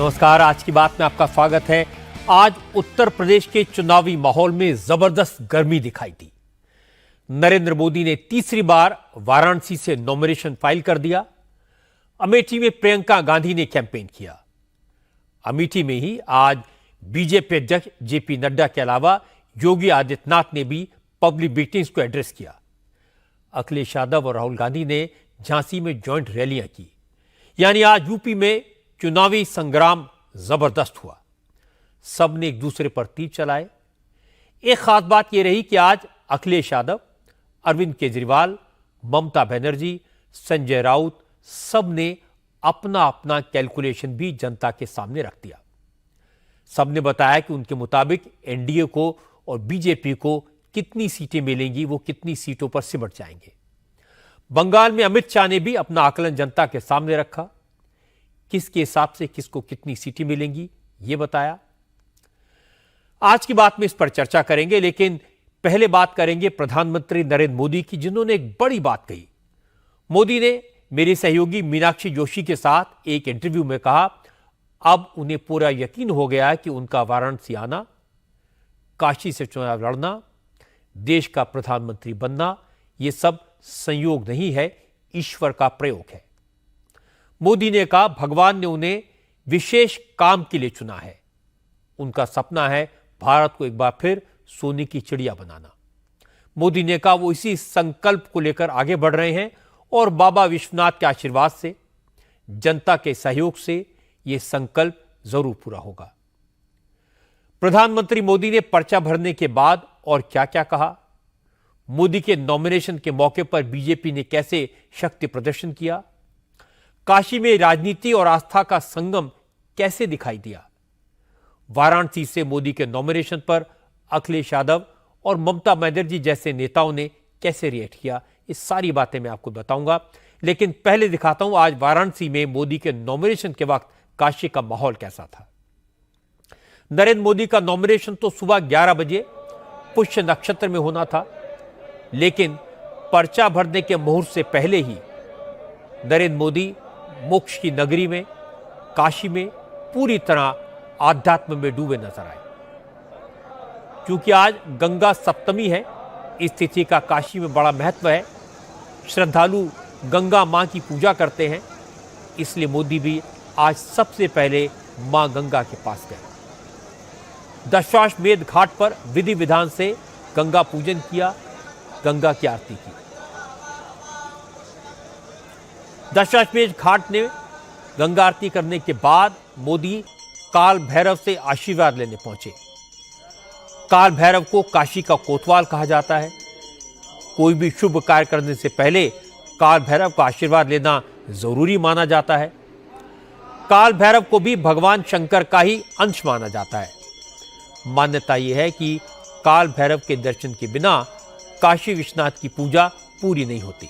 नमस्कार। आज की बात में आपका स्वागत है। आज उत्तर प्रदेश के चुनावी माहौल में जबरदस्त गर्मी दिखाई दी। नरेंद्र मोदी ने तीसरी बार वाराणसी से नॉमिनेशन फाइल कर दिया। अमेठी में प्रियंका गांधी ने कैंपेन किया। अमेठी में ही आज बीजेपी अध्यक्ष जेपी नड्डा के अलावा योगी आदित्यनाथ ने भी पब्लिक मीटिंग्स को एड्रेस किया। अखिलेश यादव और राहुल गांधी ने झांसी में जॉइंट रैलियां की। यानी आज यूपी में चुनावी संग्राम जबरदस्त हुआ। सबने एक दूसरे पर तीर चलाए। एक खास बात यह रही कि आज अखिलेश यादव, अरविंद केजरीवाल, ममता बनर्जी, संजय राउत सबने अपना अपना कैलकुलेशन भी जनता के सामने रख दिया। सबने बताया कि उनके मुताबिक एनडीए को और बीजेपी को कितनी सीटें मिलेंगी, वो कितनी सीटों पर सिमट जाएंगे। बंगाल में अमित शाह ने भी अपना आकलन जनता के सामने रखा। किसके हिसाब से किसको कितनी सीटें मिलेंगी यह बताया। आज की बात में इस पर चर्चा करेंगे, लेकिन पहले बात करेंगे प्रधानमंत्री नरेंद्र मोदी की, जिन्होंने एक बड़ी बात कही। मोदी ने मेरी सहयोगी मीनाक्षी जोशी के साथ एक इंटरव्यू में कहा, अब उन्हें पूरा यकीन हो गया कि उनका वाराणसी आना, काशी से चुनाव लड़ना, देश का प्रधानमंत्री बनना, यह सब संयोग नहीं है, ईश्वर का प्रयोग है। मोदी ने कहा, भगवान ने उन्हें विशेष काम के लिए चुना है। उनका सपना है भारत को एक बार फिर सोने की चिड़िया बनाना। मोदी ने कहा, वो इसी संकल्प को लेकर आगे बढ़ रहे हैं और बाबा विश्वनाथ के आशीर्वाद से, जनता के सहयोग से यह संकल्प जरूर पूरा होगा। प्रधानमंत्री मोदी ने पर्चा भरने के बाद और क्या क्या कहा, मोदी के नॉमिनेशन के मौके पर बीजेपी ने कैसे शक्ति प्रदर्शन किया, काशी में राजनीति और आस्था का संगम कैसे दिखाई दिया, वाराणसी से मोदी के नॉमिनेशन पर अखिलेश यादव और ममता बनर्जी जैसे नेताओं ने कैसे रिएक्ट किया, ये सारी बातें मैं आपको बताऊंगा। लेकिन पहले दिखाता हूं आज वाराणसी में मोदी के नॉमिनेशन के वक्त काशी का माहौल कैसा था। नरेंद्र मोदी का नॉमिनेशन तो सुबह 11 बजे पुष्य नक्षत्र में होना था, लेकिन पर्चा भरने के मुहूर्त से पहले ही नरेंद्र मोदी मोक्ष की नगरी में, काशी में पूरी तरह आध्यात्म में डूबे नजर आए। क्योंकि आज गंगा सप्तमी है, इस तिथि का काशी में बड़ा महत्व है। श्रद्धालु गंगा मां की पूजा करते हैं, इसलिए मोदी भी आज सबसे पहले मां गंगा के पास गए। दशाश्वमेध घाट पर विधि विधान से गंगा पूजन किया, गंगा की आरती की। दशाश्वमेध घाट ने गंगा आरती करने के बाद मोदी काल भैरव से आशीर्वाद लेने पहुंचे। काल भैरव को काशी का कोतवाल कहा जाता है। कोई भी शुभ कार्य करने से पहले काल भैरव का आशीर्वाद लेना जरूरी माना जाता है। काल भैरव को भी भगवान शंकर का ही अंश माना जाता है। मान्यता यह है कि काल भैरव के दर्शन के बिना काशी विश्वनाथ की पूजा पूरी नहीं होती।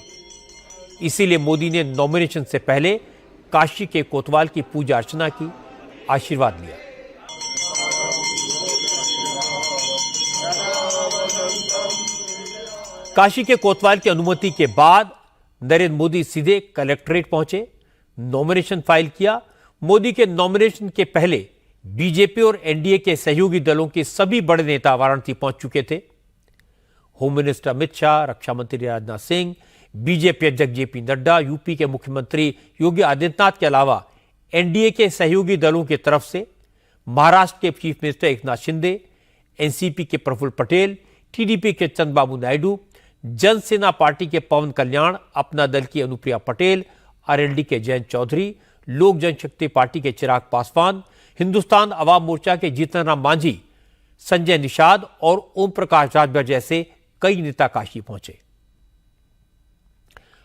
इसीलिए मोदी ने नॉमिनेशन से पहले काशी के कोतवाल की पूजा अर्चना की, आशीर्वाद लिया। काशी के कोतवाल की अनुमति के बाद नरेंद्र मोदी सीधे कलेक्ट्रेट पहुंचे, नॉमिनेशन फाइल किया। मोदी के नॉमिनेशन के पहले बीजेपी और एनडीए के सहयोगी दलों के सभी बड़े नेता वाराणसी पहुंच चुके थे। होम मिनिस्टर अमित शाह, रक्षा मंत्री राजनाथ सिंह, बीजेपी अध्यक्ष जेपी नड्डा, यूपी के मुख्यमंत्री योगी आदित्यनाथ के अलावा एनडीए के सहयोगी दलों की तरफ से महाराष्ट्र के chief minister Eknath Shinde, NCP के प्रफुल्ल पटेल, टीडीपी के चंद्रबाबू नायडू, जनसेना पार्टी के पवन कल्याण, अपना दल की अनुप्रिया पटेल, आरएलडी के जयंत चौधरी, लोक जनशक्ति पार्टी के चिराग पासवान, हिंदुस्तान अवाम मोर्चा के जीतन राम मांझी, संजय निषाद और ओम प्रकाश राजभर जैसे कई नेता काशी पहुंचे।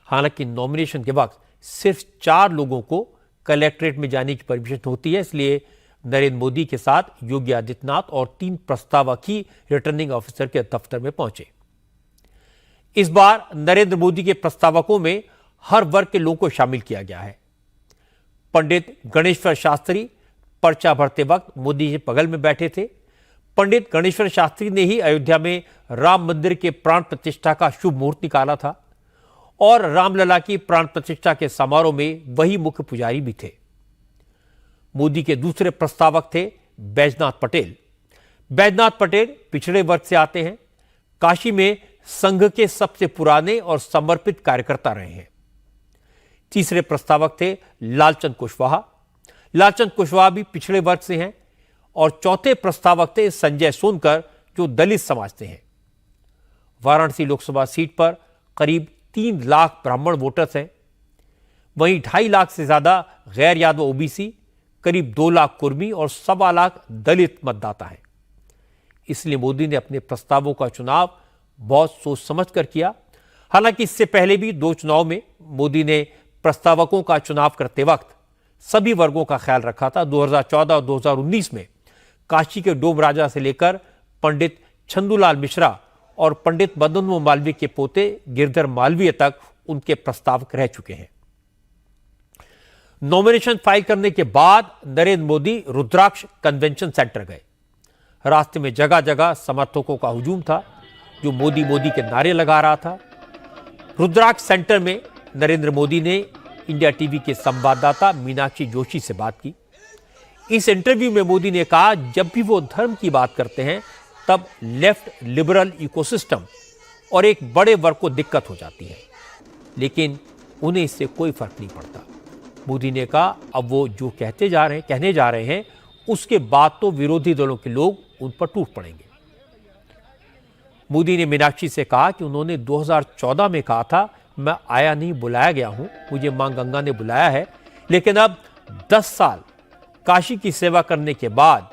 हालांकि नॉमिनेशन के वक्त सिर्फ 4 लोगों को कलेक्ट्रेट में जाने की परमिशन होती है, इसलिए नरेंद्र मोदी के साथ योगी आदित्यनाथ और 3 प्रस्तावक ही रिटर्निंग ऑफिसर के दफ्तर में पहुंचे। इस बार नरेंद्र मोदी के प्रस्तावकों में हर वर्ग के लोगों को शामिल किया गया है। पंडित गणेश्वर शास्त्री पर्चा भरते वक्त मोदी के बगल में बैठे थे। पंडित गणेश्वर शास्त्री ने ही अयोध्या में राम मंदिर के प्राण प्रतिष्ठा का शुभ मुहूर्त निकाला था और रामलला की प्राण प्रतिष्ठा के समारोह में वही मुख्य पुजारी भी थे। मोदी के दूसरे प्रस्तावक थे बैजनाथ पटेल। बैजनाथ पटेल पिछड़े वर्ग से आते हैं। काशी में संघ के सबसे पुराने और समर्पित कार्यकर्ता रहे हैं। तीसरे प्रस्तावक थे लालचंद कुशवाहा। लालचंद कुशवाहा भी पिछड़े वर्ग से हैं। और चौथे प्रस्तावक थे संजय सोनकर, जो दलित समाज से हैं। वाराणसी लोकसभा सीट पर करीब 3 लाख ब्राह्मण वोटर्स हैं। वहीं 2.5 लाख से ज्यादा गैर यादव ओबीसी, करीब 2 लाख कुर्मी और 1.25 लाख दलित मतदाता हैं। इसलिए मोदी ने अपने प्रस्तावों का चुनाव बहुत सोच समझकर किया। हालांकि इससे पहले भी 2 चुनाव में मोदी ने प्रस्तावकों का चुनाव करते वक्त सभी वर्गों का ख्याल रखा था। 2014 और 2019 में काशी के डोम राजा से लेकर पंडित छंदूलाल मिश्रा और पंडित मदन मोहन मालवीय के पोते गिरधर मालवीय तक उनके प्रस्तावक रह चुके हैं। नॉमिनेशन फाइल करने के बाद नरेंद्र मोदी रुद्राक्ष कन्वेंशन सेंटर गए। रास्ते में जगह जगह समर्थकों का हुजूम था, जो मोदी मोदी के नारे लगा रहा था। रुद्राक्ष सेंटर में नरेंद्र मोदी ने इंडिया टीवी के संवाददाता मीनाक्षी जोशी से बात की। इस इंटरव्यू में मोदी ने कहा, जब भी वो धर्म की बात करते हैं तब लेफ्ट लिबरल इकोसिस्टम और एक बड़े वर्ग को दिक्कत हो जाती है, लेकिन उन्हें इससे कोई फर्क नहीं पड़ता। मोदी ने कहा, अब वो जो कहने जा रहे हैं उसके बाद तो विरोधी दलों के लोग उन पर टूट पड़ेंगे। मोदी ने मीनाक्षी से कहा कि उन्होंने 2014 में कहा था, मैं आया नहीं, बुलाया गया हूं, मुझे मां गंगा ने बुलाया है। लेकिन अब 10 साल काशी की सेवा करने के बाद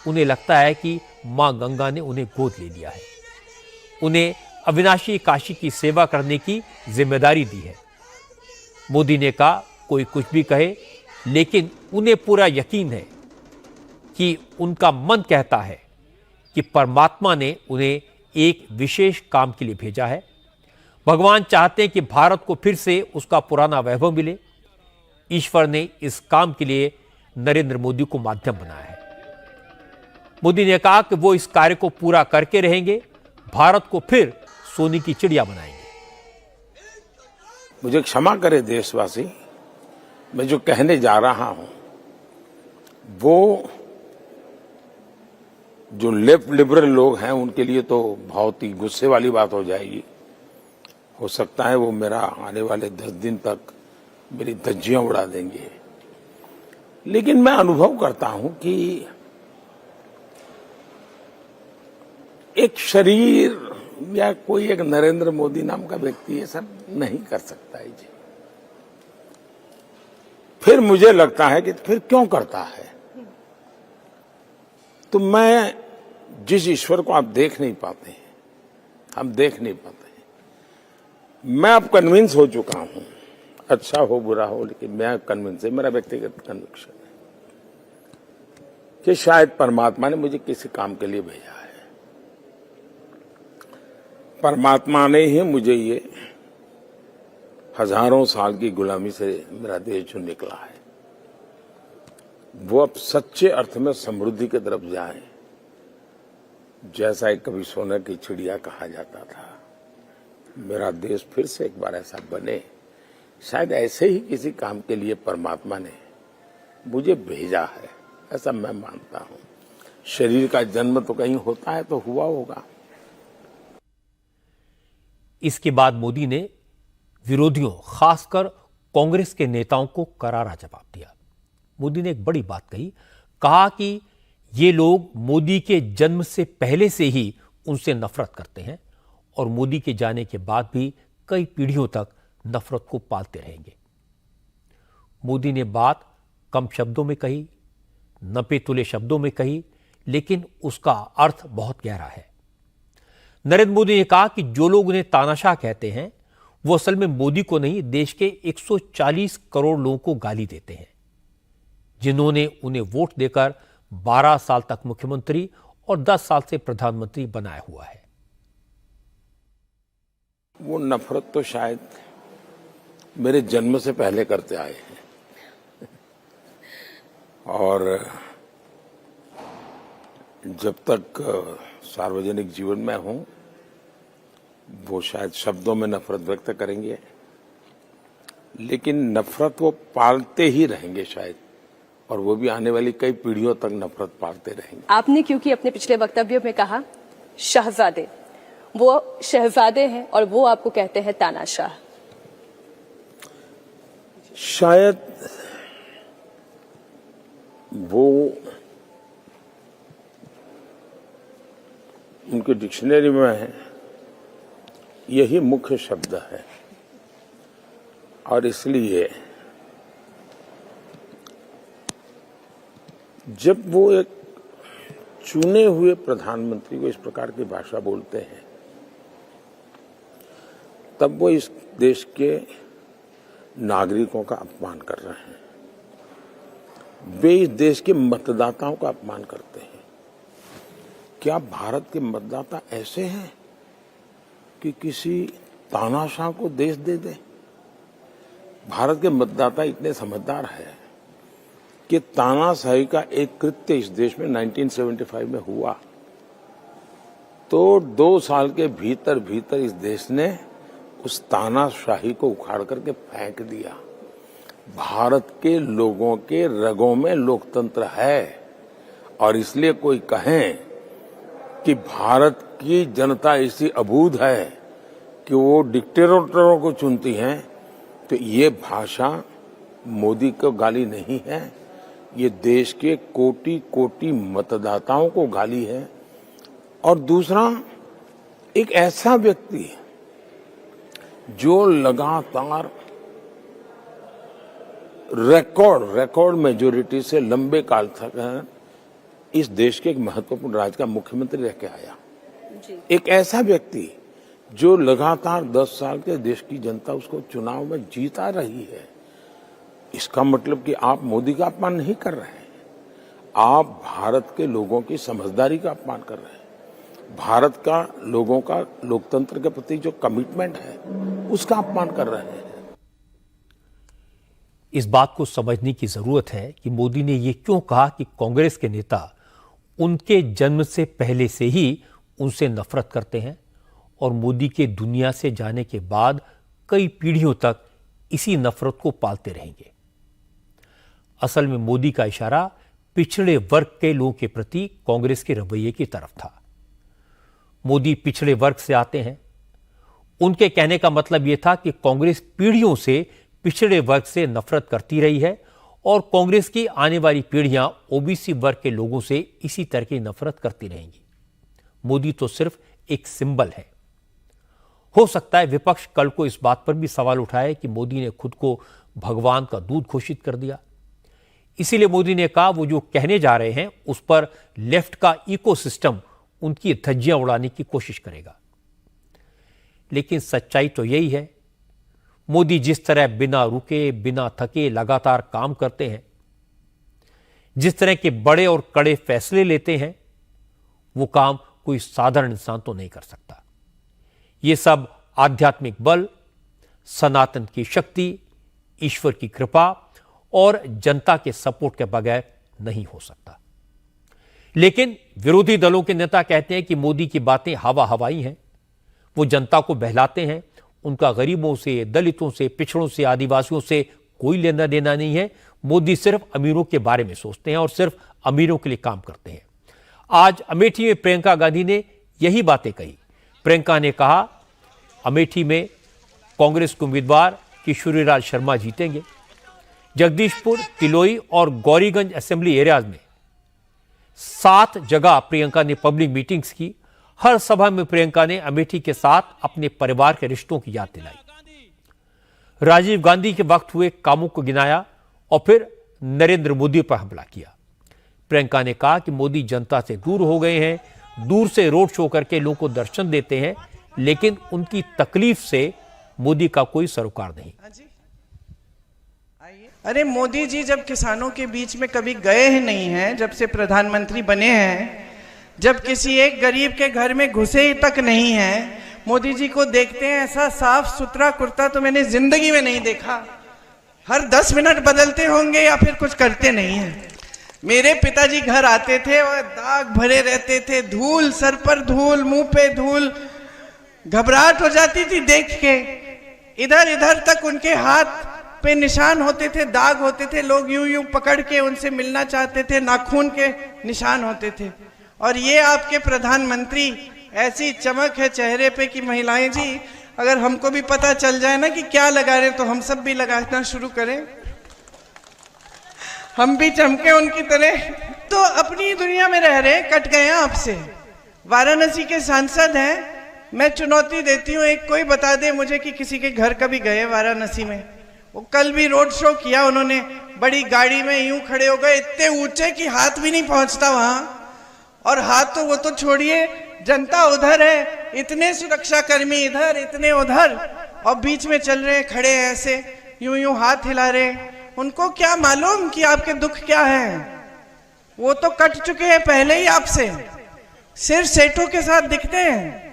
उन्हें लगता है कि मां गंगा ने उन्हें गोद ले लिया है, उन्हें अविनाशी काशी की सेवा करने की जिम्मेदारी दी है। मोदी ने कहा, कोई कुछ भी कहे, लेकिन उन्हें पूरा यकीन है कि उनका मन कहता है कि परमात्मा ने उन्हें एक विशेष काम के लिए भेजा है। भगवान चाहते हैं कि भारत को फिर से उसका पुराना वैभव मिले। ईश्वर ने इस काम के लिए नरेंद्र मोदी को माध्यम बनाया है। मोदी ने कहा कि वो इस कार्य को पूरा करके रहेंगे, भारत को फिर सोने की चिड़िया बनाएंगे। मुझे क्षमा करे देशवासी, मैं जो कहने जा रहा हूं वो जो लेफ्ट लिबरल लोग हैं उनके लिए तो बहुत ही गुस्से वाली बात हो जाएगी। हो सकता है वो मेरा आने वाले 10 दिन तक मेरी धज्जियां उड़ा देंगे। लेकिन मैं अनुभव करता हूं कि एक शरीर या कोई एक नरेंद्र मोदी नाम का व्यक्ति ये सब नहीं कर सकता है जी। फिर मुझे लगता है कि फिर क्यों करता है। तो मैं जिस ईश्वर को आप देख नहीं पाते हैं, हम देख नहीं पाते हैं, मैं अब कन्विंस हो चुका हूं, अच्छा हो बुरा हो, लेकिन मैं कन्विंस है, मेरा व्यक्तिगत कन्विक्शन है कि शायद परमात्मा ने मुझे किसी काम के लिए भेजा है। परमात्मा ने ही मुझे ये हजारों साल की गुलामी से मेरा देश जो निकला है वो अब सच्चे अर्थ में समृद्धि की तरफ जाए। जैसा एक कभी सोने की चिड़िया कहा जाता था, मेरा देश फिर से एक बार ऐसा बने। शायद ऐसे ही किसी काम के लिए परमात्मा ने मुझे भेजा है, ऐसा मैं मानता हूं। शरीर का जन्म तो कहीं होता है तो हुआ होगा। इसके बाद मोदी ने विरोधियों, खासकर कांग्रेस के नेताओं को करारा जवाब दिया। मोदी ने एक बड़ी बात कही, कहा कि ये लोग मोदी के जन्म से पहले से ही उनसे नफरत करते हैं और मोदी के जाने के बाद भी कई पीढ़ियों तक नफरत को पालते रहेंगे। मोदी ने बात कम शब्दों में कही, नपे तुले शब्दों में कही, लेकिन उसका अर्थ बहुत गहरा है। नरेंद्र मोदी ने कहा कि जो लोग उन्हें तानाशाह कहते हैं वो असल में मोदी को नहीं, देश के 140 करोड़ लोगों को गाली देते हैं, जिन्होंने उन्हें वोट देकर 12 साल तक मुख्यमंत्री और 10 साल से प्रधानमंत्री बनाया हुआ है। वो नफरत तो शायद मेरे जन्म से पहले करते आए हैं और जब तक सार्वजनिक जीवन में हूं वो शायद शब्दों में नफरत व्यक्त करेंगे, लेकिन नफरत वो पालते ही रहेंगे शायद और वो भी आने वाली कई पीढ़ियों तक नफरत पालते रहेंगे। आपने क्योंकि अपने पिछले वक्तव्यों में कहा शहजादे, वो शहजादे हैं और वो आपको कहते हैं तानाशाह। शायद वो उनके डिक्शनरी में यही मुख्य शब्द है और इसलिए जब वो एक चुने हुए प्रधानमंत्री को इस प्रकार की भाषा बोलते हैं तब वो इस देश के नागरिकों का अपमान कर रहे हैं। वे इस देश के मतदाताओं का अपमान करते हैं। क्या भारत के मतदाता ऐसे हैं कि किसी तानाशाह को देश दे दें? भारत के मतदाता इतने समझदार हैं कि तानाशाही का एक कृत्य इस देश में 1975 में हुआ तो 2 साल के भीतर भीतर इस देश ने उस तानाशाही को उखाड़ करके फेंक दिया। भारत के लोगों के रगों में लोकतंत्र है और इसलिए कोई कहें कि भारत की जनता ऐसी अबूझ है कि वो डिक्टेटरों को चुनती है, तो ये भाषा मोदी को गाली नहीं है, ये देश के कोटि कोटि मतदाताओं को गाली है। और दूसरा, एक ऐसा व्यक्ति जो लगातार रिकॉर्ड मेजोरिटी से लंबे काल तक इस देश के एक महत्वपूर्ण राज्य का मुख्यमंत्री रह के आया, एक ऐसा व्यक्ति जो लगातार 10 साल के देश की जनता उसको चुनाव में जीता रही है, इसका मतलब कि आप मोदी का अपमान नहीं कर रहे हैं, आप भारत के लोगों की समझदारी का अपमान कर रहे हैं। भारत का लोगों का लोकतंत्र के प्रति जो कमिटमेंट है उसका अपमान कर रहे हैं। इस बात को समझने की जरूरत है कि मोदी ने यह क्यों कहा कि कांग्रेस के नेता उनके जन्म से पहले से ही उनसे नफरत करते हैं और मोदी के दुनिया से जाने के बाद कई पीढ़ियों तक इसी नफरत को पालते रहेंगे। असल में मोदी का इशारा पिछड़े वर्ग के लोगों के प्रति कांग्रेस के रवैये की तरफ था। मोदी पिछड़े वर्ग से आते हैं। उनके कहने का मतलब यह था कि कांग्रेस पीढ़ियों से पिछड़े वर्ग से नफरत करती रही है और कांग्रेस की आने वाली पीढ़ियां ओबीसी वर्ग के लोगों से इसी तरह की नफरत करती रहेंगी। मोदी तो सिर्फ एक सिंबल है। हो सकता है विपक्ष कल को इस बात पर भी सवाल उठाए कि मोदी ने खुद को भगवान का दूत घोषित कर दिया। इसीलिए मोदी ने कहा वो जो कहने जा रहे हैं उस पर लेफ्ट का इकोसिस्टम उनकी धज्जियां उड़ाने की कोशिश करेगा। लेकिन सच्चाई तो यही है, मोदी जिस तरह बिना रुके बिना थके लगातार काम करते हैं, जिस तरह के बड़े और कड़े फैसले लेते हैं, वो काम कोई साधारण इंसान तो नहीं कर सकता। ये सब आध्यात्मिक बल, सनातन की शक्ति, ईश्वर की कृपा और जनता के सपोर्ट के बगैर नहीं हो सकता। लेकिन विरोधी दलों के नेता कहते हैं कि मोदी की बातें हवा हवाई हैं। वो जनता को बहलाते हैं, उनका गरीबों से, दलितों से, पिछड़ों से, आदिवासियों से कोई लेना देना नहीं है। मोदी सिर्फ अमीरों के बारे में सोचते हैं और सिर्फ अमीरों के लिए काम करते हैं। आज अमेठी में प्रियंका गांधी ने यही बातें कही। प्रियंका ने कहा अमेठी में कांग्रेस के उम्मीदवार किशोरीलाल शर्मा जीतेंगे। जगदीशपुर, तिलोई और गौरीगंज असेंबली एरियाज में 7 जगह प्रियंका ने पब्लिक मीटिंग्स की। हर सभा में प्रियंका ने अमेठी के साथ अपने परिवार के रिश्तों की याद दिलाई। राजीव गांधी के वक्त हुए कामों को गिनाया और फिर नरेंद्र मोदी पर हमला किया। प्रियंका ने कहा कि मोदी जनता से दूर हो गए हैं, दूर से रोड शो करके लोगों को दर्शन देते हैं, लेकिन उनकी तकलीफ से मोदी का कोई सरोकार नहीं। अरे मोदी जी जब किसानों के बीच में कभी गए ही नहीं हैं, जब से प्रधानमंत्री बने हैं, जब किसी एक गरीब के घर में घुसे ही तक नहीं हैं, मोदी जी को देखते हैं ऐसा साफ सुथरा कुर्ता तो मैंने जिंदगी में नहीं देखा। हर 10 मिनट बदलते होंगे या फिर कुछ करते नहीं हैं। मेरे पिताजी घर आते थे और दाग भरे रहते थे, धूल, सर पर धूल, मुंह पे धूल, घबराहट हो जाती थी देख के। इधर इधर तक उनके हाथ पे निशान होते थे, दाग होते थे, लोग यूं यूं पकड़ के उनसे मिलना चाहते थे, नाखून के निशान होते थे। और ये आपके प्रधानमंत्री, ऐसी चमक है चेहरे पे कि महिलाएं जी, अगर हमको भी पता चल जाए ना कि क्या लगा रहे तो हम सब भी लगाना शुरू करें, हम भी चमके उनकी तरह। तो अपनी दुनिया में रह रहे, कट गए हैं आपसे। वाराणसी के सांसद हैं, मैं चुनौती देती हूँ, एक कोई बता दे मुझे कि किसी के घर कभी गए वाराणसी में। वो कल भी रोड शो किया उन्होंने, बड़ी गाड़ी में यूं खड़े हो गए, इतने ऊंचे कि हाथ भी नहीं पहुंचता वहां। और हाथ तो वो तो छोड़िए, जनता उधर है, इतने सुरक्षा कर्मी इधर, इतने उधर, और बीच में चल रहे खड़े ऐसे यूं यूं हाथ हिला रहे। उनको क्या मालूम कि आपके दुख क्या है? वो तो कट चुके हैं पहले ही आपसे, सिर्फ सेठों के साथ दिखते हैं।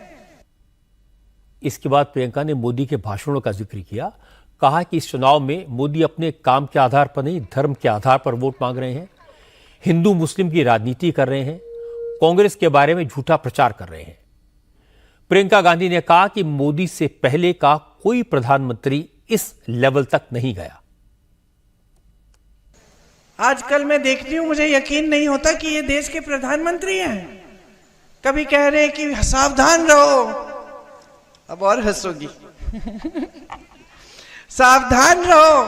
इसके बाद प्रियंका ने मोदी के भाषणों का जिक्र किया, कहा कि इस चुनाव में मोदी अपने काम के आधार पर नहीं, धर्म के आधार पर वोट मांग रहे हैं, हिंदू मुस्लिम की राजनीति कर रहे हैं, कांग्रेस के बारे में झूठा प्रचार कर रहे हैं। प्रियंका गांधी ने कहा कि मोदी से पहले का कोई प्रधानमंत्री इस लेवल तक नहीं गया। आजकल मैं देखती हूं, मुझे यकीन नहीं होता कि ये देश के प्रधानमंत्री हैं। कभी कह रहे हैं कि सावधान रहो, अब और हंसोगी सावधान रहो,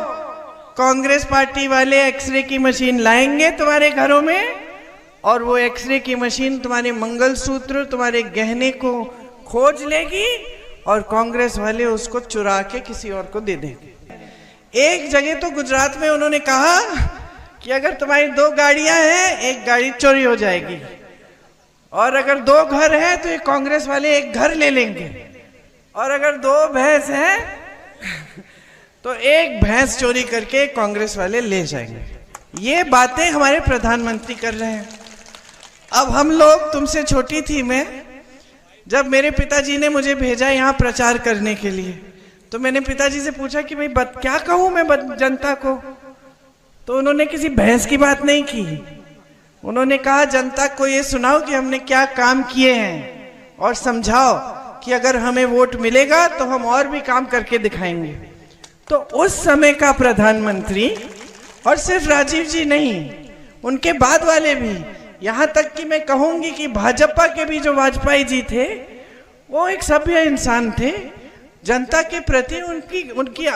कांग्रेस पार्टी वाले एक्सरे की मशीन लाएंगे तुम्हारे घरों में, और वो एक्सरे की मशीन तुम्हारे मंगलसूत्र, तुम्हारे गहने को खोज लेगी, और कांग्रेस वाले उसको चुरा के किसी और को दे देंगे। एक जगह तो गुजरात में उन्होंने कहा कि अगर तुम्हारी 2 गाड़ियां हैं, एक गाड़ी चोरी हो जाएगी, और अगर 2 घर हैं तो ये कांग्रेस वाले एक घर ले लेंगे, और अगर 2 भैंस हैं तो एक भैंस चोरी करके कांग्रेस वाले ले जाएंगे। ये बातें हमारे प्रधानमंत्री कर रहे हैं। अब हम लोग, तुमसे छोटी थी मैं, जब मेरे पिताजी ने मुझे भेजा यहाँ प्रचार करने के लिए, तो मैंने पिताजी से पूछा कि भाई क्या कहूँ मैं जनता को? तो उन्होंने किसी भैंस की बात नहीं की, उन्होंने कहा जनता को ये सुनाओ कि हमने क्या काम किए हैं, और समझाओ कि अगर हमें वोट मिलेगा तो हम और भी काम करके दिखाएंगे। तो उस समय का प्रधानमंत्री, और सिर्फ राजीव जी नहीं, उनके बाद वाले भी, यहां तक कि मैं कहूंगी कि भाजपा के भी जो वाजपेयी जी थे, वो एक सभ्य इंसान थे। जनता के प्रति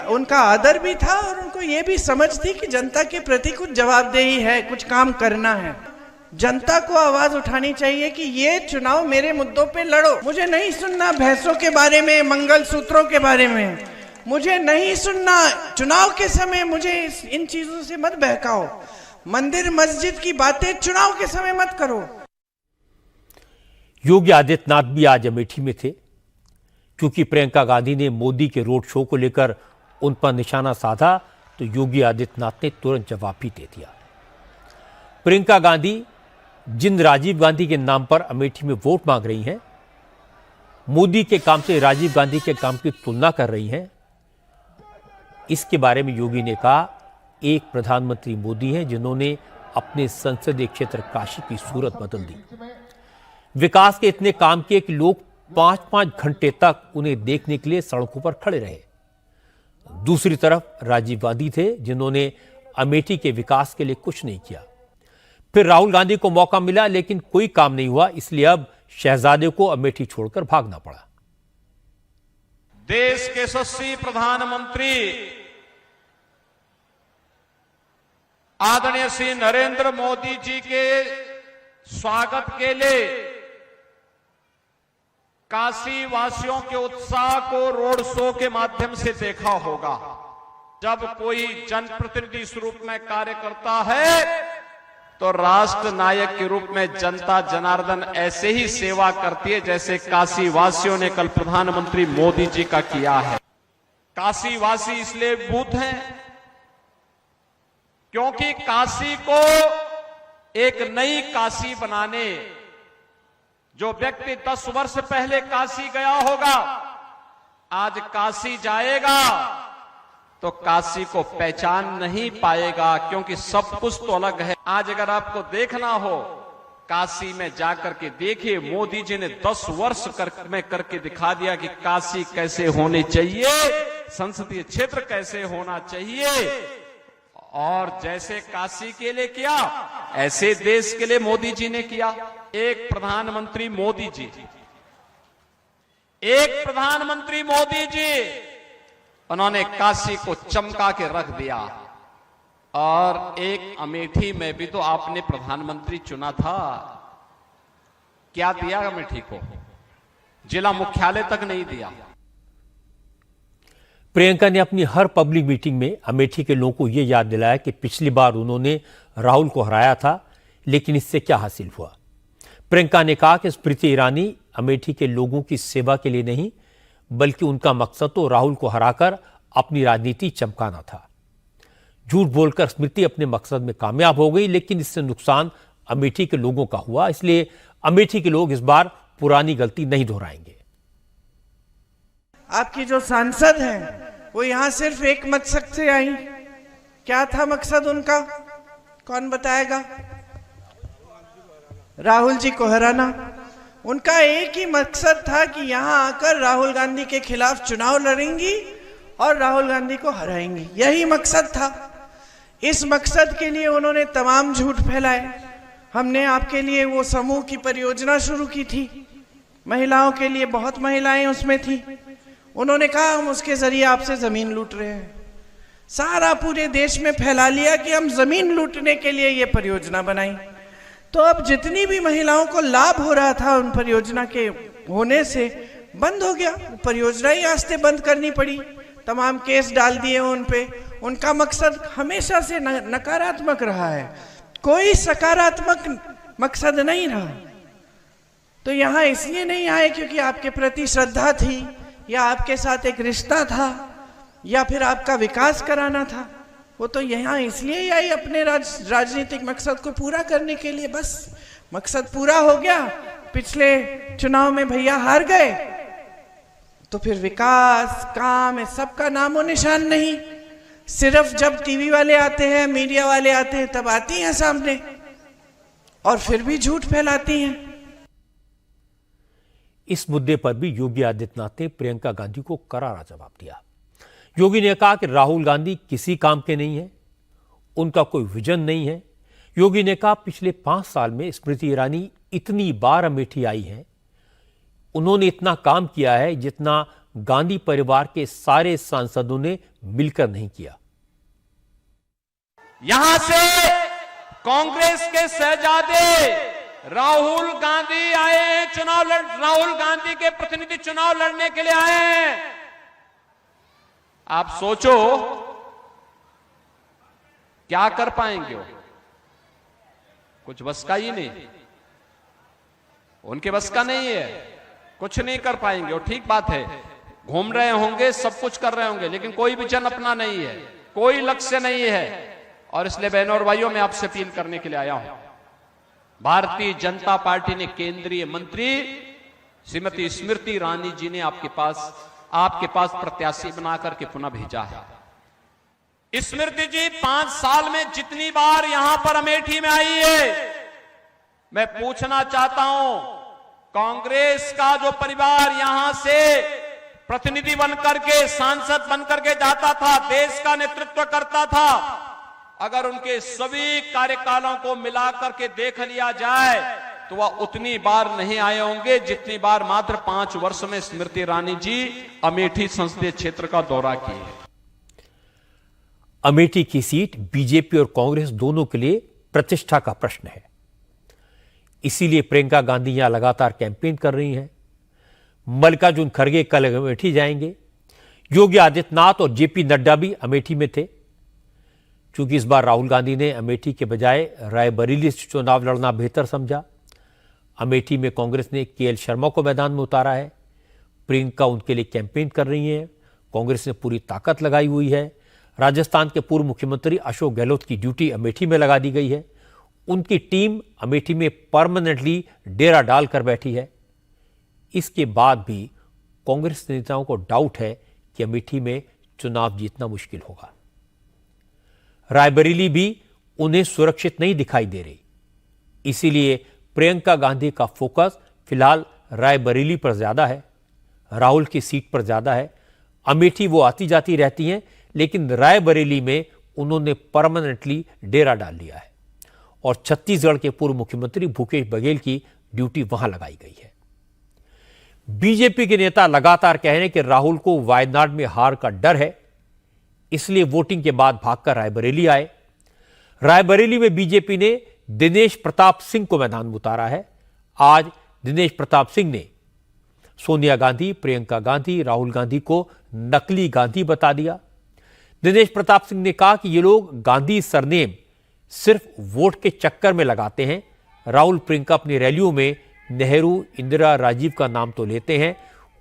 उनका आदर भी था, और उनको ये भी समझ थी कि जनता के प्रति कुछ जवाबदेही है, कुछ काम करना है। जनता को आवाज उठानी चाहिए कि ये चुनाव मेरे मुद्दों पे लड़ो। मुझे नहीं सुनना भैंसों के बारे में, मंगलसूत्रों के बारे में, मुझे नहीं सुनना चुनाव के समय, मुझे इन चीजों से मत बहकाओ। मंदिर मस्जिद की बातें चुनाव के समय मत करो। योगी आदित्यनाथ भी आज अमेठी में थे, क्योंकि प्रियंका गांधी ने मोदी के रोड शो को लेकर उन पर निशाना साधा, तो योगी आदित्यनाथ ने तुरंत जवाब भी दे दिया। प्रियंका गांधी जिन राजीव गांधी के नाम पर अमेठी में वोट मांग रही हैं, मोदी के काम से राजीव गांधी के काम की तुलना कर रही हैं, इसके बारे में योगी ने कहा, एक प्रधानमंत्री मोदी हैं जिन्होंने अपने संसदीय क्षेत्र काशी की सूरत बदल दी। विकास के इतने काम किए कि लोग 5-5 घंटे तक उन्हें देखने के लिए सड़कों पर खड़े रहे। दूसरी तरफ राजीव गांधी थे जिन्होंने अमेठी के विकास के लिए कुछ नहीं किया। फिर राहुल गांधी को मौका मिला, लेकिन कोई काम नहीं हुआ, इसलिए अब शहजादे को अमेठी छोड़कर भागना पड़ा। देश के यशस्वी प्रधानमंत्री आदरणीय श्री नरेंद्र मोदी जी के स्वागत के लिए काशी वासियों के उत्साह को रोड शो के माध्यम से देखा होगा। जब कोई जनप्रतिनिधि स्वरूप में कार्य करता है तो राष्ट्र नायक के रूप में जनता जनार्दन ऐसे ही सेवा करती है जैसे काशी वासियों ने कल प्रधानमंत्री मोदी जी का किया है। काशी वासी इसलिए भूत हैं क्योंकि काशी को एक नई काशी बनाने, जो व्यक्ति 10 वर्ष पहले काशी गया होगा आज काशी जाएगा तो काशी को पहचान नहीं पाएगा, क्योंकि सब कुछ तो अलग है। आज अगर आपको देखना हो काशी में जाकर के देखिए, मोदी जी ने 10 वर्ष में करके दिखा दिया कि काशी कैसे होनी चाहिए, संसदीय क्षेत्र कैसे होना चाहिए। और जैसे काशी के लिए किया, ऐसे देश के लिए मोदी जी ने किया। एक प्रधानमंत्री मोदी जी उन्होंने काशी को चमका के रख दिया। और एक अमेठी में भी तो आपने प्रधानमंत्री चुना था, क्या दिया अमेठी को? जिला मुख्यालय तक नहीं दिया। प्रियंका ने अपनी हर पब्लिक मीटिंग में अमेठी के लोगों को यह याद दिलाया कि पिछली बार उन्होंने राहुल को हराया था, लेकिन इससे क्या हासिल हुआ। प्रियंका ने कहा कि स्मृति ईरानी अमेठी के लोगों की सेवा के लिए नहीं, बल्कि उनका मकसद तो राहुल को हराकर अपनी राजनीति चमकाना था। झूठ बोलकर स्मृति अपने मकसद में कामयाब हो गई, लेकिन इससे नुकसान अमेठी के लोगों का हुआ। इसलिए अमेठी के लोग इस बार पुरानी गलती नहीं दोहराएंगे। आपकी जो सांसद हैं वो यहाँ सिर्फ एक मकसद से आई। क्या था मकसद उनका, कौन बताएगा? राहुल जी को हराना। उनका एक ही मकसद था कि यहाँ आकर राहुल गांधी के खिलाफ चुनाव लड़ेंगी और राहुल गांधी को हराएंगी, यही मकसद था। इस मकसद के लिए उन्होंने तमाम झूठ फैलाए। हमने आपके लिए वो समूह की परियोजना शुरू की थी, महिलाओं के लिए, बहुत महिलाएं उसमें थी। उन्होंने कहा हम उसके जरिए आपसे जमीन लूट रहे हैं। सारा पूरे देश में फैला लिया कि हम जमीन लूटने के लिए ये परियोजना बनाई। तो अब जितनी भी महिलाओं को लाभ हो रहा था उन परियोजना के होने से, बंद हो गया। परियोजना ही आस्ते बंद करनी पड़ी, तमाम केस डाल दिए उन पे। उनका मकसद हमेशा से नकारात्मक रहा है, कोई सकारात्मक मकसद नहीं रहा। तो यहाँ इसलिए नहीं आए क्योंकि आपके प्रति श्रद्धा थी, या आपके साथ एक रिश्ता था, या फिर आपका विकास कराना था। वो तो यहाँ इसलिए ही आई अपने राजनीतिक मकसद को पूरा करने के लिए। बस मकसद पूरा हो गया, पिछले चुनाव में भैया हार गए, तो फिर विकास, काम, इस सब का नामो निशान नहीं। सिर्फ जब टीवी वाले आते हैं, मीडिया वाले आते हैं, तब आती हैं सामने, और फिर भी झूठ फैलाती हैं। इस मुद्दे पर भी योगी आदित्यनाथ ने प्रियंका गांधी को करारा जवाब दिया। योगी ने कहा कि राहुल गांधी किसी काम के नहीं है, उनका कोई विजन नहीं है। योगी ने कहा पिछले 5 साल में स्मृति ईरानी इतनी बार अमेठी आई हैं, उन्होंने इतना काम किया है जितना गांधी परिवार के सारे सांसदों ने मिलकर नहीं किया। यहां से कांग्रेस के शहजादे राहुल गांधी आए हैं, राहुल गांधी के प्रतिनिधि चुनाव लड़ने के लिए आए हैं। आप सोचो क्या कर पाएंगे वो? कुछ बस का ही नहीं, उनके बस का नहीं है, कुछ नहीं कर पाएंगे। और ठीक बात है, घूम रहे होंगे, सब कुछ कर रहे होंगे, लेकिन कोई विजन अपना नहीं है, कोई लक्ष्य नहीं है। और इसलिए बहनों और भाइयों, मैं आपसे अपील करने के लिए आया हूं। भारतीय जनता पार्टी ने केंद्रीय मंत्री श्रीमती स्मृति ईरानी जी ने आपके पास प्रत्याशी बनाकर के पुनः भेजा है। स्मृति जी 5 साल में जितनी बार यहां पर अमेठी में आई है, मैं पूछना चाहता हूं, कांग्रेस का जो परिवार यहां से प्रतिनिधि बनकर के, सांसद बनकर के जाता था, देश का नेतृत्व करता था, अगर उनके सभी कार्यकालों को मिलाकर के देख लिया जाए तो वह उतनी बार नहीं आए होंगे जितनी बार मात्र 5 वर्ष में स्मृति ईरानी जी अमेठी संसदीय क्षेत्र का दौरा किए। अमेठी की सीट बीजेपी और कांग्रेस दोनों के लिए प्रतिष्ठा का प्रश्न है। इसीलिए प्रियंका गांधी यहां लगातार कैंपेन कर रही हैं। मल्लिकार्जुन खड़गे कल अमेठी जाएंगे। योगी आदित्यनाथ और जेपी नड्डा भी अमेठी में थे। चूंकि इस बार राहुल गांधी ने अमेठी के बजाय रायबरेली से चुनाव लड़ना बेहतर समझा, अमेठी में कांग्रेस ने केएल शर्मा को मैदान में उतारा है। प्रियंका उनके लिए कैंपेन कर रही हैं। कांग्रेस ने पूरी ताकत लगाई हुई है। राजस्थान के पूर्व मुख्यमंत्री अशोक गहलोत की ड्यूटी अमेठी में लगा दी गई है। उनकी टीम अमेठी में परमानेंटली डेरा डालकर बैठी है। इसके बाद भी कांग्रेस नेताओं को डाउट है कि अमेठी में चुनाव जीतना मुश्किल होगा। रायबरेली भी उन्हें सुरक्षित नहीं दिखाई दे रही। इसीलिए प्रियंका गांधी का फोकस फिलहाल रायबरेली पर ज्यादा है, राहुल की सीट पर ज्यादा है। अमेठी वो आती जाती रहती हैं, लेकिन रायबरेली में उन्होंने परमानेंटली डेरा डाल लिया है और छत्तीसगढ़ के पूर्व मुख्यमंत्री भूपेश बघेल की ड्यूटी वहां लगाई गई है। बीजेपी के नेता लगातार कह रहे हैं कि राहुल को वायनाड में हार का डर है, इसलिए वोटिंग के बाद भागकर रायबरेली आए। रायबरेली में बीजेपी ने दिनेश प्रताप सिंह को मैदान में उतारा है। आज दिनेश प्रताप सिंह ने सोनिया गांधी, प्रियंका गांधी, राहुल गांधी को नकली गांधी बता दिया। दिनेश प्रताप सिंह ने कहा कि ये लोग गांधी सरनेम सिर्फ वोट के चक्कर में लगाते हैं। राहुल, प्रियंका अपनी रैलियों में नेहरू, इंदिरा, राजीव का नाम तो लेते हैं,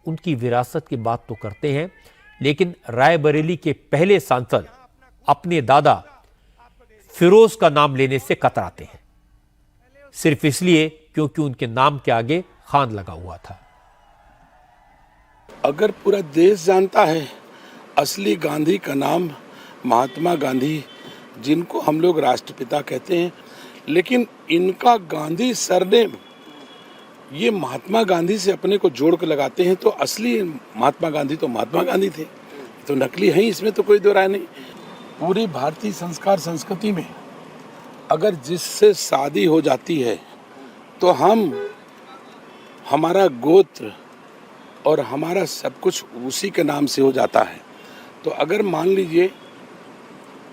उनकी विरासत की बात तो करते हैं, लेकिन रायबरेली के पहले सांसद अपने दादा फिरोज का नाम लेने से कतराते हैं, सिर्फ इसलिए क्योंकि उनके नाम के आगे खान लगा हुआ था। अगर पूरा देश जानता है असली गांधी का नाम महात्मा गांधी, जिनको हम लोग राष्ट्रपिता कहते हैं, लेकिन इनका गांधी सरनेम ये महात्मा गांधी से अपने को जोड़ कर लगाते हैं, तो असली महात्मा गांधी तो महात्मा गांधी थे, तो नकली है, इसमें तो कोई दो राय नहीं। पूरी भारतीय संस्कार संस्कृति में अगर जिससे शादी हो जाती है तो हमारा गोत्र और हमारा सब कुछ उसी के नाम से हो जाता है। तो अगर मान लीजिए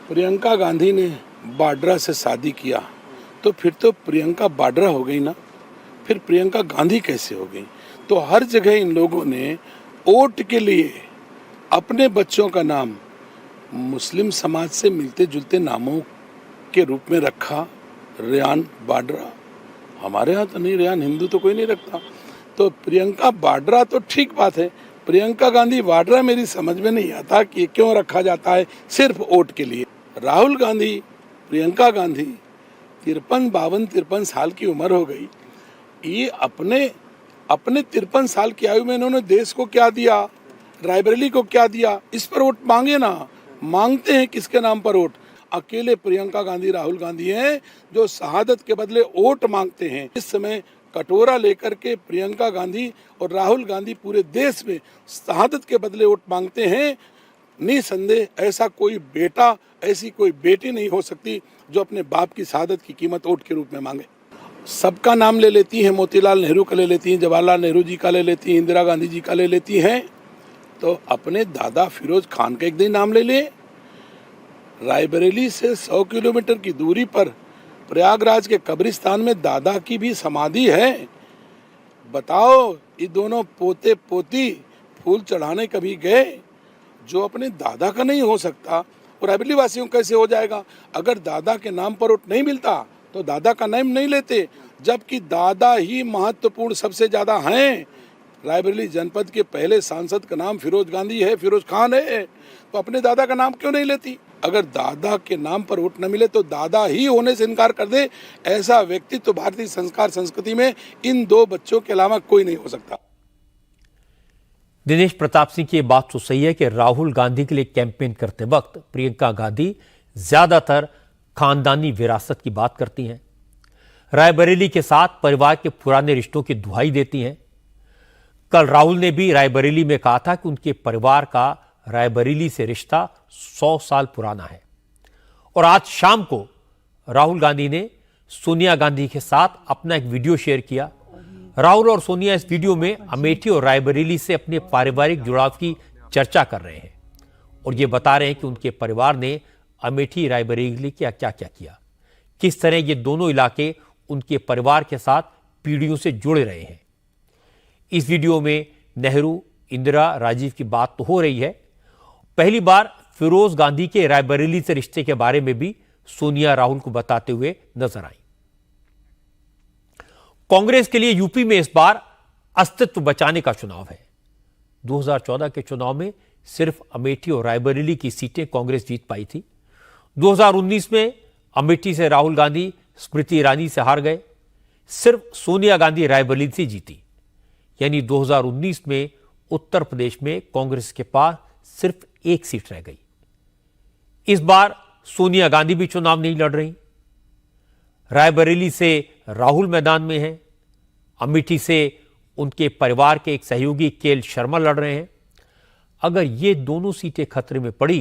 प्रियंका गांधी ने वाड्रा से शादी किया, तो फिर तो प्रियंका वाड्रा हो गई ना, फिर प्रियंका गांधी कैसे हो गई? तो हर जगह इन लोगों ने वोट के लिए अपने बच्चों का नाम मुस्लिम समाज से मिलते जुलते नामों के रूप में रखा। रेयान वाड्रा, हमारे यहाँ तो नहीं, रेयान हिंदू तो कोई नहीं रखता। तो प्रियंका वाड्रा तो ठीक बात है, प्रियंका गांधी वाड्रा मेरी समझ में नहीं आता कि क्यों रखा जाता है सिर्फ वोट के लिए। राहुल गांधी, प्रियंका गांधी 53 साल की उम्र हो गई, ये अपने 53 साल की आयु में इन्होंने देश को क्या दिया, रायबरेली को क्या दिया? इस पर वोट मांगे ना, मांगते हैं किसके नाम पर वोट? अकेले प्रियंका गांधी, राहुल गांधी हैं जो शहादत के बदले वोट मांगते हैं। इस समय कटोरा लेकर के प्रियंका गांधी और राहुल गांधी पूरे देश में शहादत के बदले वोट मांगते हैं। निसंदेह ऐसा कोई बेटा, ऐसी कोई बेटी नहीं हो सकती जो अपने बाप की शहादत की कीमत वोट के रूप में मांगे। सबका नाम ले लेती हैं, मोतीलाल नेहरू का ले लेती हैं, जवाहरलाल नेहरू जी का ले लेती हैं, इंदिरा गांधी जी का ले लेती हैं, तो अपने दादा फिरोज खान का एक दिन नाम ले लें। रायबरेली से 100 किलोमीटर की दूरी पर प्रयागराज के कब्रिस्तान में दादा की भी समाधि है। बताओ, ये दोनों पोते पोती फूल चढ़ाने कभी गए? जो अपने दादा का नहीं हो सकता, और रायबरेली वासियों कैसे हो जाएगा? अगर दादा के नाम पर वोट नहीं मिलता तो दादा का नाम नहीं लेते, जबकि दादा ही महत्वपूर्ण सबसे ज्यादा हैं। रायबरेली जनपद के पहले सांसद का नाम फिरोज गांधी है, फिरोज खान है, तो अपने दादा का नाम क्यों नहीं लेती? अगर दादा के नाम पर वोट न मिले तो दादा ही होने से इनकार कर दे, ऐसा व्यक्तित्व तो भारतीय संस्कार संस्कृति में इन दो बच्चों के अलावा कोई नहीं हो सकता। दिनेश प्रताप सिंह की यह बात तो सही है कि राहुल गांधी के लिए कैंपेन करते वक्त प्रियंका गांधी ज्यादातर खानदानी विरासत की बात करती हैं, रायबरेली के साथ परिवार के पुराने रिश्तों की दुहाई देती हैं। कल राहुल ने भी रायबरेली में कहा था कि उनके परिवार का रायबरेली से रिश्ता 100 साल पुराना है। और आज शाम को राहुल गांधी ने सोनिया गांधी के साथ अपना एक वीडियो शेयर किया। राहुल और सोनिया इस वीडियो में अमेठी और रायबरेली से अपने पारिवारिक जुड़ाव की चर्चा कर रहे हैं और ये बता रहे हैं कि उनके परिवार ने अमेठी, रायबरेली क्या क्या क्या किया, किस तरह ये दोनों इलाके उनके परिवार के साथ पीढ़ियों से जुड़े रहे हैं। इस वीडियो में नेहरू, इंदिरा, राजीव की बात तो हो रही है। पहली बार फिरोज गांधी के रायबरेली से रिश्ते के बारे में भी सोनिया राहुल को बताते हुए नजर आई। कांग्रेस के लिए यूपी में इस बार अस्तित्व बचाने का चुनाव है। 2014 के चुनाव में सिर्फ अमेठी और रायबरेली की सीटें कांग्रेस जीत पाई थी। 2019 में अमेठी से राहुल गांधी, स्मृति ईरानी से हार गए। सिर्फ सोनिया गांधी रायबरेली से जीती, यानी 2019 में उत्तर प्रदेश में कांग्रेस के पास सिर्फ एक सीट रह गई। इस बार सोनिया गांधी भी चुनाव नहीं लड़ रही। रायबरेली से राहुल मैदान में हैं, अमेठी से उनके परिवार के एक सहयोगी केएल शर्मा लड़ रहे हैं। अगर ये दोनों सीटें खतरे में पड़ी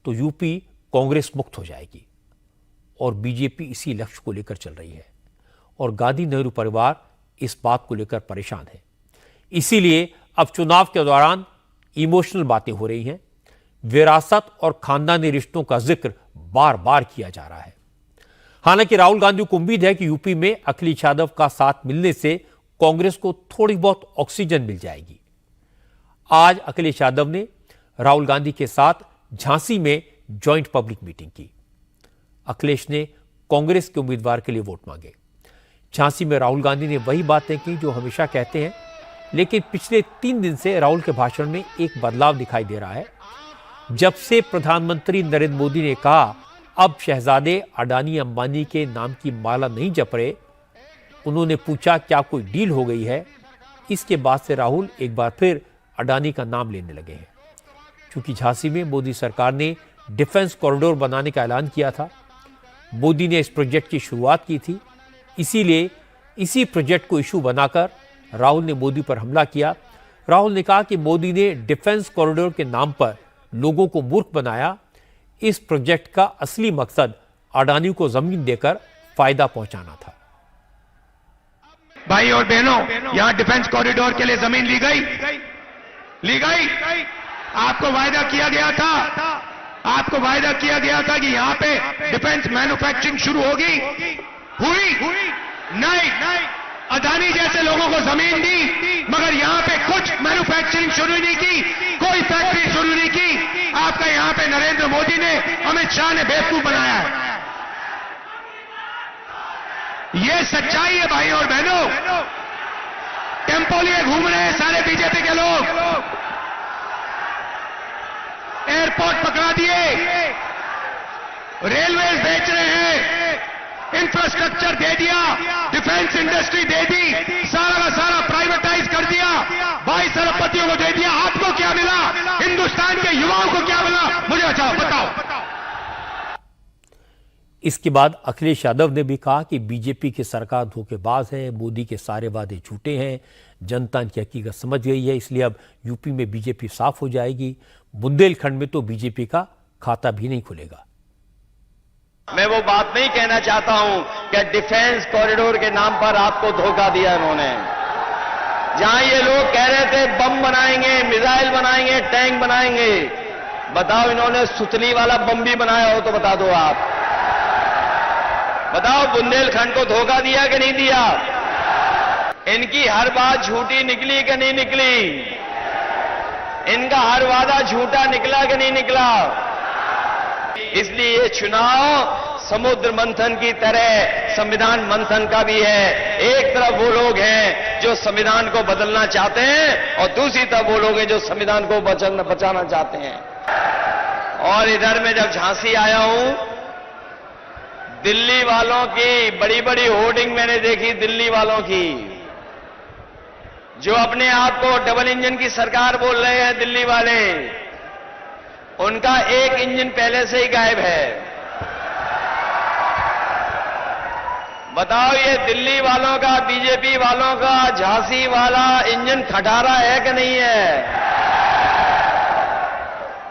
तो यूपी कांग्रेस मुक्त हो जाएगी और बीजेपी इसी लक्ष्य को लेकर चल रही है और गांधी नेहरू परिवार इस बात को लेकर परेशान है। इसीलिए अब चुनाव के दौरान इमोशनल बातें हो रही हैं, विरासत और खानदानी रिश्तों का जिक्र बार बार किया जा रहा है। हालांकि राहुल गांधी को उम्मीद है कि यूपी में अखिलेश यादव का साथ मिलने से कांग्रेस को थोड़ी बहुत ऑक्सीजन मिल जाएगी। आज अखिलेश यादव ने राहुल गांधी के साथ झांसी में जॉइंट पब्लिक मीटिंग की। अखिलेश ने कांग्रेस के उम्मीदवार के लिए वोट मांगे। झांसी में राहुल गांधी ने वही बातें की जो हमेशा कहते हैं, लेकिन पिछले 3 दिन से राहुल के भाषण में एक बदलाव दिखाई दे रहा है। जब से प्रधानमंत्री नरेंद्र मोदी ने कहा अब शहजादे अडानी अंबानी के नाम की माला नहीं जप रहे, उन्होंने पूछा क्या कोई डील हो गई है। इसके बाद से राहुल एक बार फिर अडानी का नाम लेने लगे हैं। क्योंकि झांसी में मोदी सरकार ने डिफेंस कॉरिडोर बनाने का ऐलान किया था, मोदी ने इस प्रोजेक्ट की शुरुआत की थी, इसीलिए इसी प्रोजेक्ट को इशू बनाकर राहुल ने मोदी पर हमला किया। राहुल ने कहा कि मोदी ने डिफेंस कॉरिडोर के नाम पर लोगों को मूर्ख बनाया। इस प्रोजेक्ट का असली मकसद अडानी को जमीन देकर फायदा पहुंचाना था। भाई और बहनों, यहां डिफेंस कॉरिडोर के लिए जमीन ली गई। आपको वायदा किया गया था कि यहां पे डिफेंस मैन्युफैक्चरिंग शुरू होगी, हुई नहीं। अदानी जैसे लोगों को जमीन दी, मगर यहां पे कुछ मैन्युफैक्चरिंग शुरू नहीं की, कोई फैक्ट्री शुरू नहीं की। आपका यहां पे नरेंद्र मोदी ने, अमित शाह ने बेवकूफ बनाया है। ये सच्चाई है भाई और बहनों। टेम्पो लिए घूम रहे हैं सारे बीजेपी के लोग, एयरपोर्ट पकड़ा दिए, रेलवे बेच रहे हैं, इंफ्रास्ट्रक्चर दे दिया, डिफेंस इंडस्ट्री दे दी, सारा का सारा प्राइवेटाइज कर दिया, 22 अरबपतियों को दे दिया। आपको क्या मिला? हिंदुस्तान के युवाओं को क्या मिला? मुझे बताओ। इसके बाद अखिलेश यादव ने भी कहा कि बीजेपी की सरकार धोखेबाज है, मोदी के सारे वादे झूठे हैं, जनता इनकी हकीकत समझ गई है, इसलिए अब यूपी में बीजेपी साफ हो जाएगी। बुंदेलखंड में तो बीजेपी का खाता भी नहीं खुलेगा। मैं वो बात नहीं कहना चाहता हूं कि डिफेंस कॉरिडोर के नाम पर आपको धोखा दिया इन्होंने। जहां ये लोग कह रहे थे बम बनाएंगे, मिसाइल बनाएंगे, टैंक बनाएंगे, बताओ इन्होंने सुतली वाला बम भी बनाया हो तो बता दो आप। बताओ बुंदेलखंड को धोखा दिया कि नहीं दिया? इनकी हर बात झूठी निकली कि नहीं निकली? इनका हर वादा झूठा निकला कि नहीं निकला? इसलिए ये चुनाव समुद्र मंथन की तरह संविधान मंथन का भी है। एक तरफ वो लोग हैं जो संविधान को बदलना चाहते हैं और दूसरी तरफ वो लोग हैं जो संविधान को बचाना चाहते हैं। और इधर मैं जब झांसी आया हूं, दिल्ली वालों की बड़ी बड़ी होर्डिंग मैंने देखी, दिल्ली वालों की जो अपने आप को डबल इंजन की सरकार बोल रहे हैं। दिल्ली वाले, उनका एक इंजन पहले से ही गायब है। बताओ ये दिल्ली वालों का, बीजेपी वालों का झांसी वाला इंजन खटारा है कि नहीं है?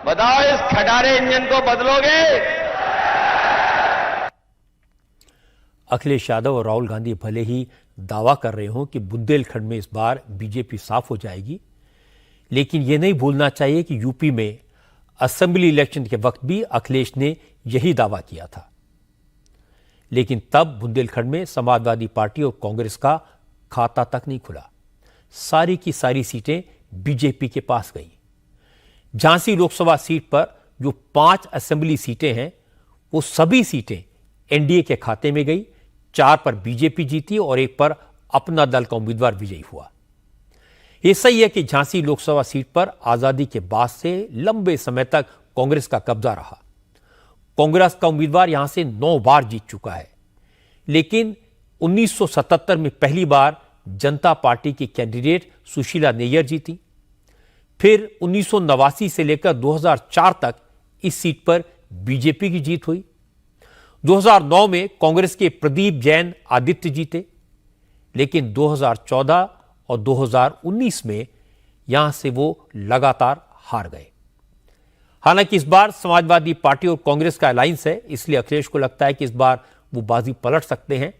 बताओ इस खटारे इंजन को बदलोगे? अखिलेश यादव और राहुल गांधी भले ही दावा कर रहे हों कि बुंदेलखंड में इस बार बीजेपी साफ हो जाएगी, लेकिन यह नहीं भूलना चाहिए कि यूपी में असेंबली इलेक्शन के वक्त भी अखिलेश ने यही दावा किया था। लेकिन तब बुंदेलखंड में समाजवादी पार्टी और कांग्रेस का खाता तक नहीं खुला। सारी की सारी सीटें बीजेपी के पास गई। झांसी लोकसभा सीट पर जो 5 असेंबली सीटें हैं, वो सभी सीटें एनडीए के खाते में गई। 4 पर बीजेपी जीती और 1 पर अपना दल का उम्मीदवार विजयी हुआ। यह सही है कि झांसी लोकसभा सीट पर आजादी के बाद से लंबे समय तक कांग्रेस का कब्जा रहा। कांग्रेस का उम्मीदवार यहां से 9 बार जीत चुका है, लेकिन 1977 में पहली बार जनता पार्टी की कैंडिडेट सुशीला नैयर जीती। फिर 1989 से लेकर 2004 तक इस सीट पर बीजेपी की जीत हुई। 2009 में कांग्रेस के प्रदीप जैन आदित्य जीते, लेकिन 2014 और 2019 में यहां से वो लगातार हार गए। हालांकि इस बार समाजवादी पार्टी और कांग्रेस का अलायंस है, इसलिए अखिलेश को लगता है कि इस बार वो बाजी पलट सकते हैं।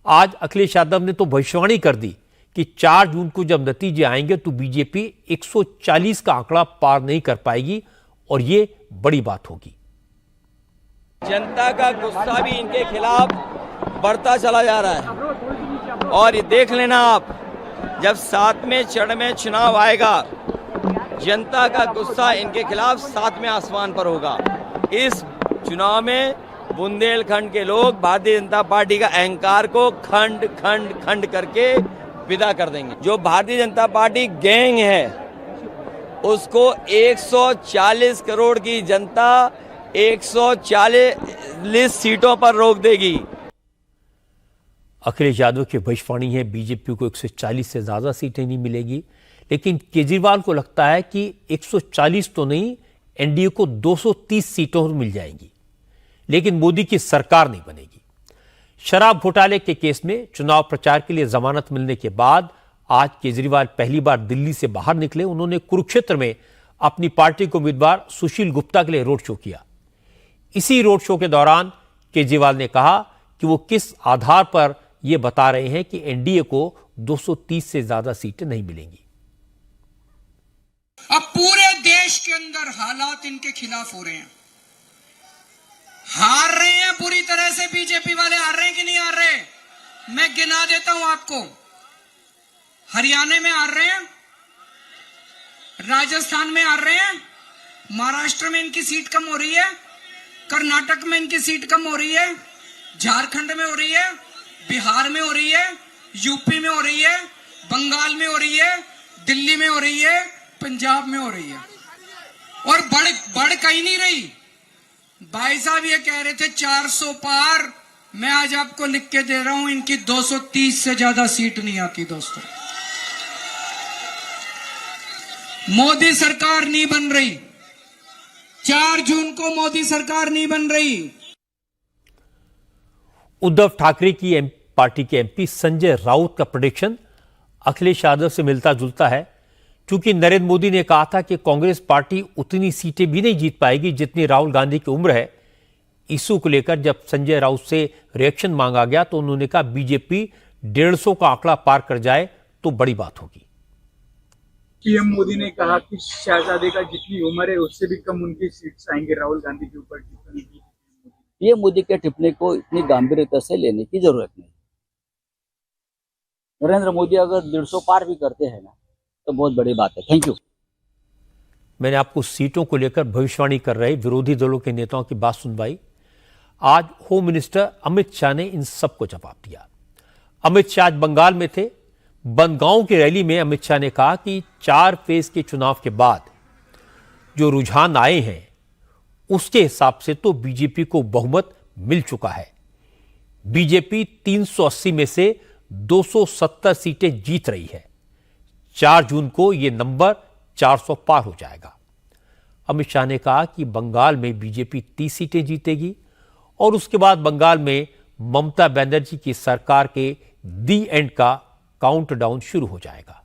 आज अखिलेश यादव ने तो भविष्यवाणी कर दी कि 4 जून को जब नतीजे आएंगे तो बीजेपी 140 का आंकड़ा पार नहीं कर पाएगी और ये बड़ी बात होगी। जनता का गुस्सा भी इनके खिलाफ बढ़ता चला जा रहा है और ये देख लेना आप, जब 7वें चरण में चुनाव आएगा जनता का गुस्सा इनके खिलाफ 7वें आसमान पर होगा। इस चुनाव में बुंदेलखंड के लोग भारतीय जनता पार्टी का अहंकार को खंड खंड खंड करके विदा कर देंगे। जो भारतीय जनता पार्टी गैंग है उसको 140 करोड़ की जनता 140 सीटों पर रोक देगी। अखिलेश यादव की भविष्यवाणी है बीजेपी को 140 से ज्यादा सीटें नहीं मिलेगी, लेकिन केजरीवाल को लगता है कि 140 तो नहीं, एनडीए को 230 सीटों मिल जाएंगी, लेकिन मोदी की सरकार नहीं बनेगी। शराब घोटाले के केस में चुनाव प्रचार के लिए जमानत मिलने के बाद आज केजरीवाल पहली बार दिल्ली से बाहर निकले। उन्होंने कुरुक्षेत्र में अपनी पार्टी के उम्मीदवार सुशील गुप्ता के लिए रोड शो किया। इसी रोड शो के दौरान केजरीवाल ने कहा कि वो किस आधार पर यह बता रहे हैं कि एनडीए को 230 से ज्यादा सीटें नहीं मिलेंगी। अब पूरे देश के अंदर हालात इनके खिलाफ हो रहे हैं, हार रहे हैं पूरी तरह से। बीजेपी वाले हार रहे हैं कि नहीं हार रहे? मैं गिना देता हूं आपको। हरियाणा में हार रहे हैं, राजस्थान में हार रहे हैं, महाराष्ट्र में इनकी सीट कम हो रही है, कर्नाटक में इनकी सीट कम हो रही है, झारखंड में हो रही है, बिहार में हो रही है, यूपी में हो रही है, बंगाल में हो रही है, दिल्ली में हो रही है, पंजाब में हो रही है, और बढ़ कहीं नहीं रही। भाई साहब ये कह रहे थे 400 पार, मैं आज आपको लिख के दे रहा हूं इनकी 230 से ज्यादा सीट नहीं आती दोस्तों। मोदी सरकार नहीं बन रही, 4 जून को मोदी सरकार नहीं बन रही। उद्धव ठाकरे की पार्टी के एमपी संजय राउत का प्रेडिक्शन अखिलेश यादव से मिलता जुलता है, क्योंकि नरेंद्र मोदी ने कहा था कि कांग्रेस पार्टी उतनी सीटें भी नहीं जीत पाएगी जितनी राहुल गांधी की उम्र है। इशू को लेकर जब संजय राउत से रिएक्शन मांगा गया तो उन्होंने कहा बीजेपी 150 का आंकड़ा पार कर जाए तो बड़ी बात होगी। पीएम मोदी ने कहा कि शहजादे का जितनी उम्र है उससे भी कम उनकी सीट्स आएंगे राहुल गांधी के ऊपर टिप्पणी की। ये मोदी के टिप्पणी को इतनी गंभीरता से लेने की जरूरत नहीं। नरेंद्र मोदी अगर 150 पार भी करते हैं ना तो बहुत बड़ी बात है। Thank you. मैंने आपको सीटों को लेकर भविष्यवाणी कर रहे विरोधी दलों के नेताओं की बात सुनवाई। आज होम मिनिस्टर अमित शाह ने इन सबको जवाब दिया। अमित शाह आज बंगाल में थे। बनगांव की रैली में अमित शाह ने कहा कि 4 फेज के चुनाव के बाद जो रुझान आए हैं उसके हिसाब से तो बीजेपी को बहुमत मिल चुका है। बीजेपी 380 में से 270 सीटें जीत रही है। 4 जून को यह नंबर 400 पार हो जाएगा। अमित शाह ने कहा कि बंगाल में बीजेपी 30 सीटें जीतेगी और उसके बाद बंगाल में ममता बनर्जी की सरकार के दी एंड का काउंटडाउन शुरू हो जाएगा।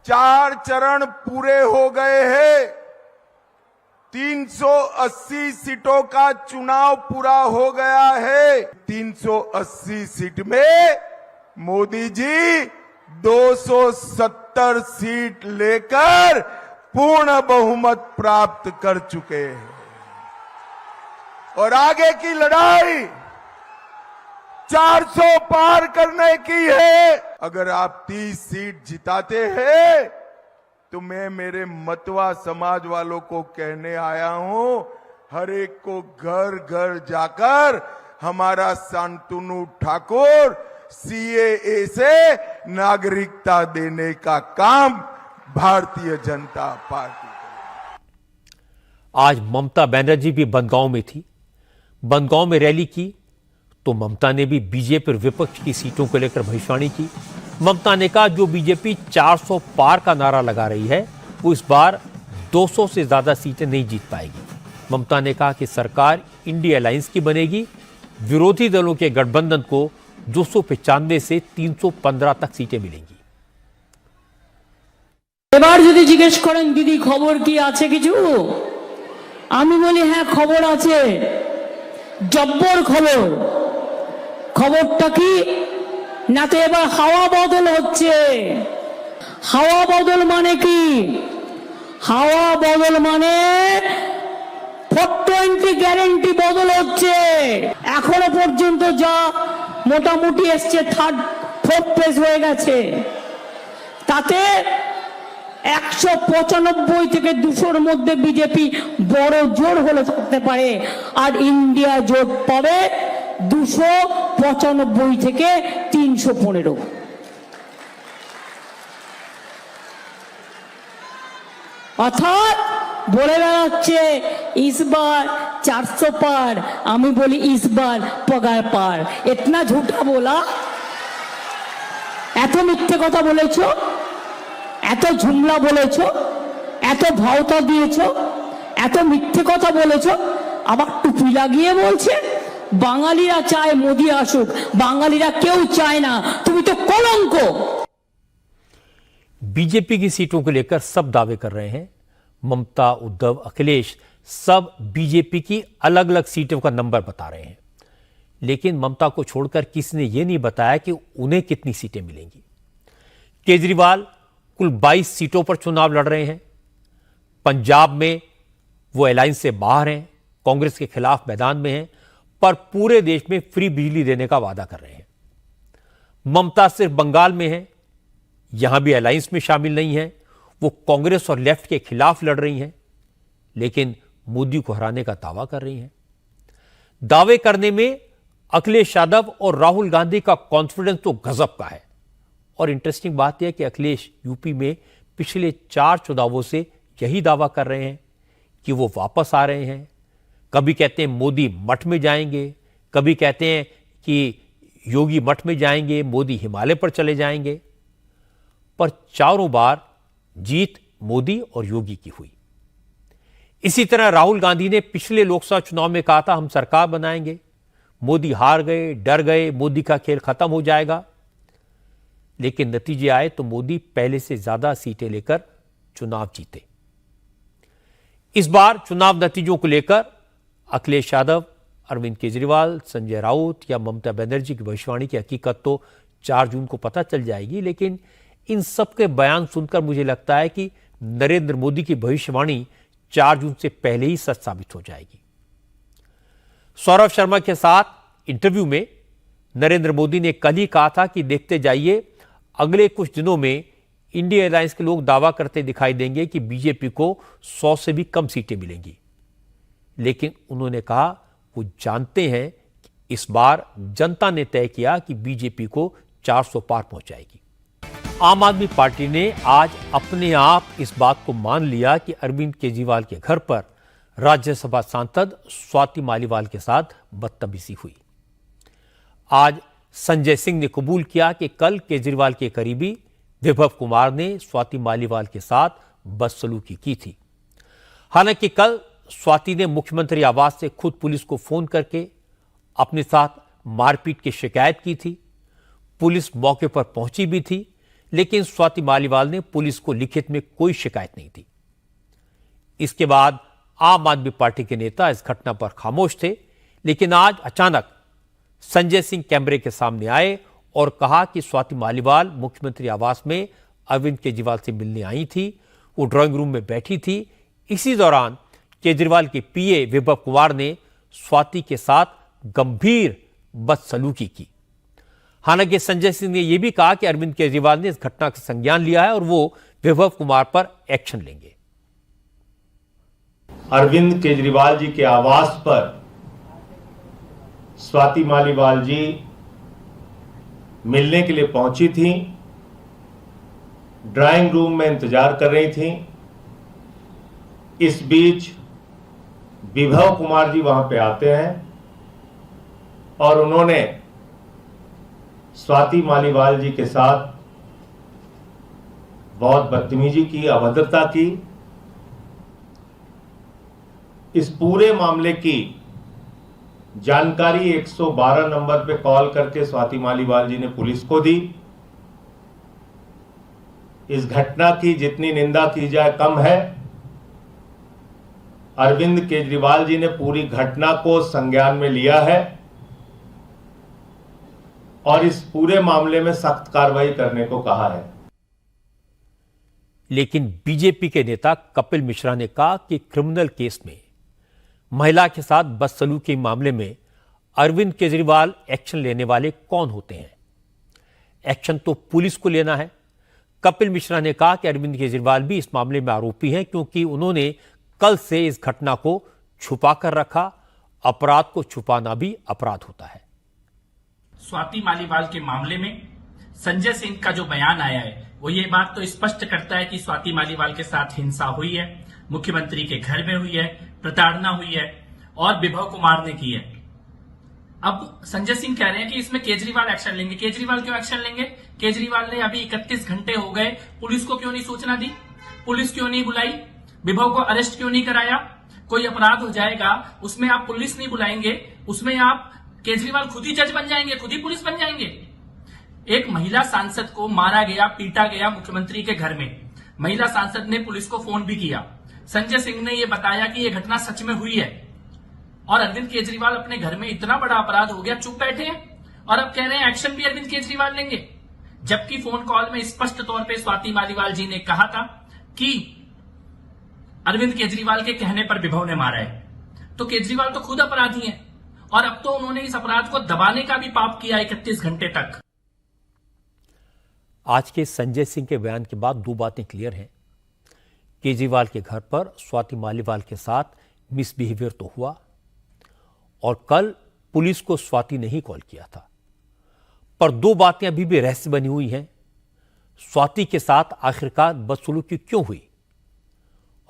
4 चरण पूरे हो गए हैं। 380 सीटों का चुनाव पूरा हो गया है। 380 सीट में मोदी जी 270 सीट लेकर पूर्ण बहुमत प्राप्त कर चुके हैं और आगे की लड़ाई 400 पार करने की है। अगर आप 30 सीट जिताते हैं तो मैं मेरे मतवा समाज वालों को कहने आया हूं, हर एक को घर घर जाकर हमारा शांतनु ठाकुर सीएए से नागरिकता देने का काम भारतीय जनता पार्टी। आज ममता बनर्जी भी बनगांव में थी। बनगांव में रैली की तो ममता ने भी बीजेपी और विपक्ष की सीटों को लेकर भविष्यवाणी की। ममता ने कहा जो बीजेपी 400 पार का नारा लगा रही है वो इस बार 200 से ज्यादा सीटें नहीं जीत पाएगी। ममता ने कहा कि सरकार इंडिया अलायंस की बनेगी, विरोधी दलों के गठबंधन को 295 से 315 तक सीटें मिलेंगी। এবার যদি জিজ্ঞেস করেন দিদি খবর কি আছে কিছু, আমি বলি হ্যাঁ খবর আছে, জব্বর খবর। খবরটা কি না, তো এবার হাওয়া বদল হচ্ছে। হাওয়া বদল মানে কি? হাওয়া বদল মানে 420 গ্যারেন্টি বদল হচ্ছে। এখনো পর্যন্ত যা মোটামুটি এসছে, 4th পেজ হয়ে গেছে, তাতে 195 থেকে 200-র মধ্যে বিজেপি বড় জোর হলে থাকতে পারে, আর ইন্ডিয়া জোট পাবে 295 থেকে 315। অর্থাৎ বলে বেড়াচ্ছে ইসবার 400 পার, আমি বলি ইসবার পগার পার। এতনা ঝুঠা বলা, এত মিথ্যে কথা বলেছো, এত ঝুমলা বলেছো, এত ভাওতা দিয়েছো, এত মিথ্যে কথা বলেছো, আবার টুপি লাগিয়ে বলছে বাঙালিরা চায় মোদি আসুক। বাঙালিরা কেউ চায় না, তুমি তো কলঙ্ক। बीजेपी की सीटों को लेकर सब दावे कर रहे हैं। ममता, उद्धव, अखिलेश सब बीजेपी की अलग अलग सीटों का नंबर बता रहे हैं, लेकिन ममता को छोड़कर किसी ने यह नहीं बताया कि उन्हें कितनी सीटें मिलेंगी। केजरीवाल कुल 22 सीटों पर चुनाव लड़ रहे हैं। पंजाब में वो अलायंस से बाहर हैं, कांग्रेस के खिलाफ मैदान में हैं, पर पूरे देश में फ्री बिजली देने का वादा कर रहे हैं। ममता सिर्फ बंगाल में है, यहां भी अलायंस में शामिल नहीं है। वो कांग्रेस और लेफ्ट के खिलाफ लड़ रही हैं, लेकिन मोदी को हराने का दावा कर रही हैं। दावे करने में अखिलेश यादव और राहुल गांधी का कॉन्फिडेंस तो गजब का है। और इंटरेस्टिंग बात यह कि अखिलेश यूपी में पिछले 4 चुनावों से यही दावा कर रहे हैं कि वो वापस आ रहे हैं। कभी कहते हैं मोदी मठ में जाएंगे, कभी कहते हैं कि योगी मठ में जाएंगे, मोदी हिमालय पर चले जाएंगे, पर चारों बार जीत मोदी और योगी की हुई। इसी तरह राहुल गांधी ने पिछले लोकसभा चुनाव में कहा था हम सरकार बनाएंगे, मोदी हार गए, डर गए, मोदी का खेल खत्म हो जाएगा, लेकिन नतीजे आए तो मोदी पहले से ज्यादा सीटें लेकर चुनाव जीते। इस बार चुनाव नतीजों को लेकर अखिलेश यादव, अरविंद केजरीवाल, संजय राउत या ममता बनर्जी की भविष्यवाणी की हकीकत तो 4 जून को पता चल जाएगी, लेकिन इन सब के बयान सुनकर मुझे लगता है कि नरेंद्र मोदी की भविष्यवाणी 4 जून से पहले ही सच साबित हो जाएगी। सौरभ शर्मा के साथ इंटरव्यू में नरेंद्र मोदी ने कल ही कहा था कि देखते जाइए अगले कुछ दिनों में इंडिया अलायंस के लोग दावा करते दिखाई देंगे कि बीजेपी को 100 से भी कम सीटें मिलेंगी, लेकिन उन्होंने कहा वो जानते हैं कि इस बार जनता ने तय किया कि बीजेपी को 400 पार पहुंचाएगी। आम आदमी पार्टी ने आज अपने आप इस बात को मान लिया कि अरविंद केजरीवाल के घर पर राज्यसभा सांसद स्वाति मालीवाल के साथ बदतमीजी हुई। आज संजय सिंह ने कबूल किया कि कल केजरीवाल के करीबी विभव कुमार ने स्वाति मालीवाल के साथ बदसलूकी की थी। हालांकि कल स्वाति ने मुख्यमंत्री आवास से खुद पुलिस को फोन करके अपने साथ मारपीट की शिकायत की थी। पुलिस मौके पर पहुंची भी थी, लेकिन स्वाति मालीवाल ने पुलिस को लिखित में कोई शिकायत नहीं दी। इसके बाद आम आदमी पार्टी के नेता इस घटना पर खामोश थे, लेकिन आज अचानक संजय सिंह कैमरे के सामने आए और कहा कि स्वाति मालीवाल मुख्यमंत्री आवास में अरविंद केजरीवाल से मिलने आई थी, वो ड्राइंग रूम में बैठी थी। इसी दौरान केजरीवाल के पीए विभव कुमार ने स्वाति के साथ गंभीर बदसलूकी की। हालांकि संजय सिंह ने यह भी कहा कि अरविंद केजरीवाल ने इस घटना का संज्ञान लिया है और वो विभव कुमार पर एक्शन लेंगे। अरविंद केजरीवाल जी के आवास पर स्वाति मालीवाल जी मिलने के लिए पहुंची थी, ड्राइंग रूम में इंतजार कर रही थी। इस बीच विभव कुमार जी वहां पे आते हैं और उन्होंने स्वाति मालीवाल जी के साथ बहुत बदतमीजी की, अभद्रता की। इस पूरे मामले की जानकारी 112 नंबर पे कॉल करके स्वाति मालीवाल जी ने पुलिस को दी। इस घटना की जितनी निंदा की जाए कम है। अरविंद केजरीवाल जी ने पूरी घटना को संज्ञान में लिया है और इस पूरे मामले में सख्त कार्रवाई करने को कहा है। लेकिन बीजेपी के नेता कपिल मिश्रा ने कहा कि क्रिमिनल केस में महिला के साथ बदसलूकी मामले में अरविंद केजरीवाल एक्शन लेने वाले कौन होते हैं? एक्शन तो पुलिस को लेना है। कपिल मिश्रा ने कहा कि अरविंद केजरीवाल भी इस मामले में आरोपी हैं क्योंकि उन्होंने कल से इस घटना को छुपा कर रखा। अपराध को छुपाना भी अपराध होता है। स्वाति मालीवाल के मामले में संजय सिंह का जो बयान आया है वो ये बात तो स्पष्ट करता है कि स्वाति मालीवाल के साथ हिंसा हुई है, मुख्यमंत्री के घर में हुई है, प्रताड़ना हुई है और विभव कुमार ने की है। अब संजय सिंह कह रहे हैं कि इसमें केजरीवाल एक्शन लेंगे। केजरीवाल क्यों एक्शन लेंगे? केजरीवाल ने अभी 31 घंटे हो गए, पुलिस को क्यों नहीं सूचना दी? पुलिस क्यों नहीं बुलाई? विभव को अरेस्ट क्यों नहीं कराया? कोई अपराध हो जाएगा उसमें आप पुलिस नहीं बुलाएंगे, उसमें आप केजरीवाल खुद ही जज बन जाएंगे, खुद ही पुलिस बन जाएंगे। एक महिला सांसद को मारा गया, पीटा गया मुख्यमंत्री के घर में। महिला सांसद ने पुलिस को फोन भी किया। संजय सिंह ने यह बताया कि यह घटना सच में हुई है और अरविंद केजरीवाल अपने घर में इतना बड़ा अपराध हो गया, चुप बैठे हैं और अब कह रहे हैं एक्शन भी अरविंद केजरीवाल लेंगे। जबकि फोन कॉल में स्पष्ट तौर पर स्वाति मालीवाल जी ने कहा था कि अरविंद केजरीवाल के कहने पर विभव ने मारा है। तो केजरीवाल तो खुद अपराधी हैं और अब तो उन्होंने इस अपराध को दबाने का भी पाप किया 31 घंटे तक। आज के संजय सिंह के बयान के बाद दो बातें क्लियर हैं। केजरीवाल के घर पर स्वाति मालीवाल के साथ मिसबिहेवियर तो हुआ और कल पुलिस को स्वाति ने ही कॉल किया था, पर दो बातें अभी भी रहस्य बनी हुई हैं। स्वाति के साथ आखिरकार बदसलूकी क्यों हुई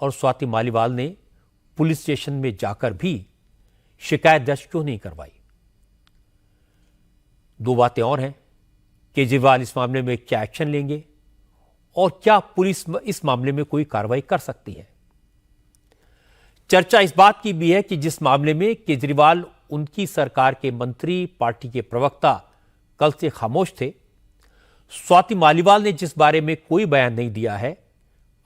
और स्वाति मालीवाल ने पुलिस स्टेशन में जाकर भी शिकायत दर्ज क्यों नहीं करवाई? दो बातें और हैं। केजरीवाल इस मामले में क्या एक्शन लेंगे और क्या पुलिस इस मामले में कोई कार्रवाई कर सकती है? चर्चा इस बात की भी है कि जिस मामले में केजरीवाल उनकी सरकार के मंत्री, पार्टी के प्रवक्ता कल से खामोश थे, स्वाति मालीवाल ने जिस बारे में कोई बयान नहीं दिया है,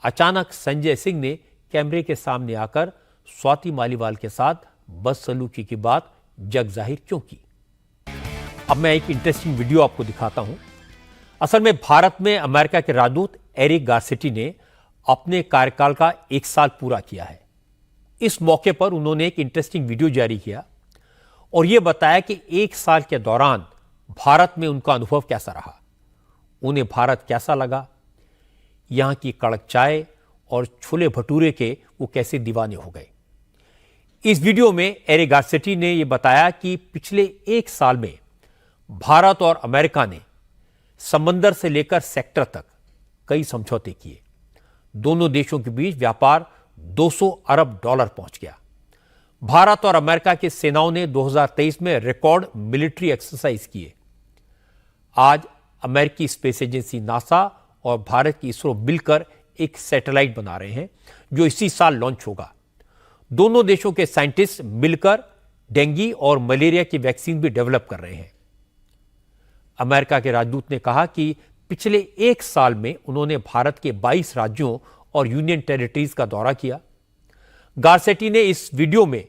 अचानक संजय सिंह ने कैमरे के सामने आकर स्वाति मालीवाल के साथ बदसलूकी की बात जग जाहिर क्यों की? अब मैं एक इंटरेस्टिंग वीडियो आपको दिखाता हूं। असल में भारत में अमेरिका के राजदूत एरिक गारसेटी ने अपने कार्यकाल का 1 साल पूरा किया है। इस मौके पर उन्होंने एक इंटरेस्टिंग वीडियो जारी किया और यह बताया कि 1 साल के दौरान भारत में उनका अनुभव कैसा रहा, उन्हें भारत कैसा लगा, यहां की कड़क चाय और छोले भटूरे के वो कैसे दीवाने हो गए। इस वीडियो में एरिक गारसेटी ने यह बताया कि पिछले 1 साल में भारत और अमेरिका ने समंदर से लेकर सेक्टर तक कई समझौते किए। दोनों देशों के बीच व्यापार 200 अरब डॉलर पहुंच गया। भारत और अमेरिका की सेनाओं ने 2023 में रिकॉर्ड मिलिट्री एक्सरसाइज किए। आज अमेरिकी स्पेस एजेंसी नासा और भारत की इसरो मिलकर एक सैटेलाइट बना रहे हैं जो इसी साल लॉन्च होगा। दोनों देशों के साइंटिस्ट मिलकर डेंगू और मलेरिया की वैक्सीन भी डेवलप कर रहे हैं। अमेरिका के राजदूत ने कहा कि पिछले 1 साल में उन्होंने भारत के 22 राज्यों और यूनियन टेरिटरीज का दौरा किया। गारसेटी ने इस वीडियो में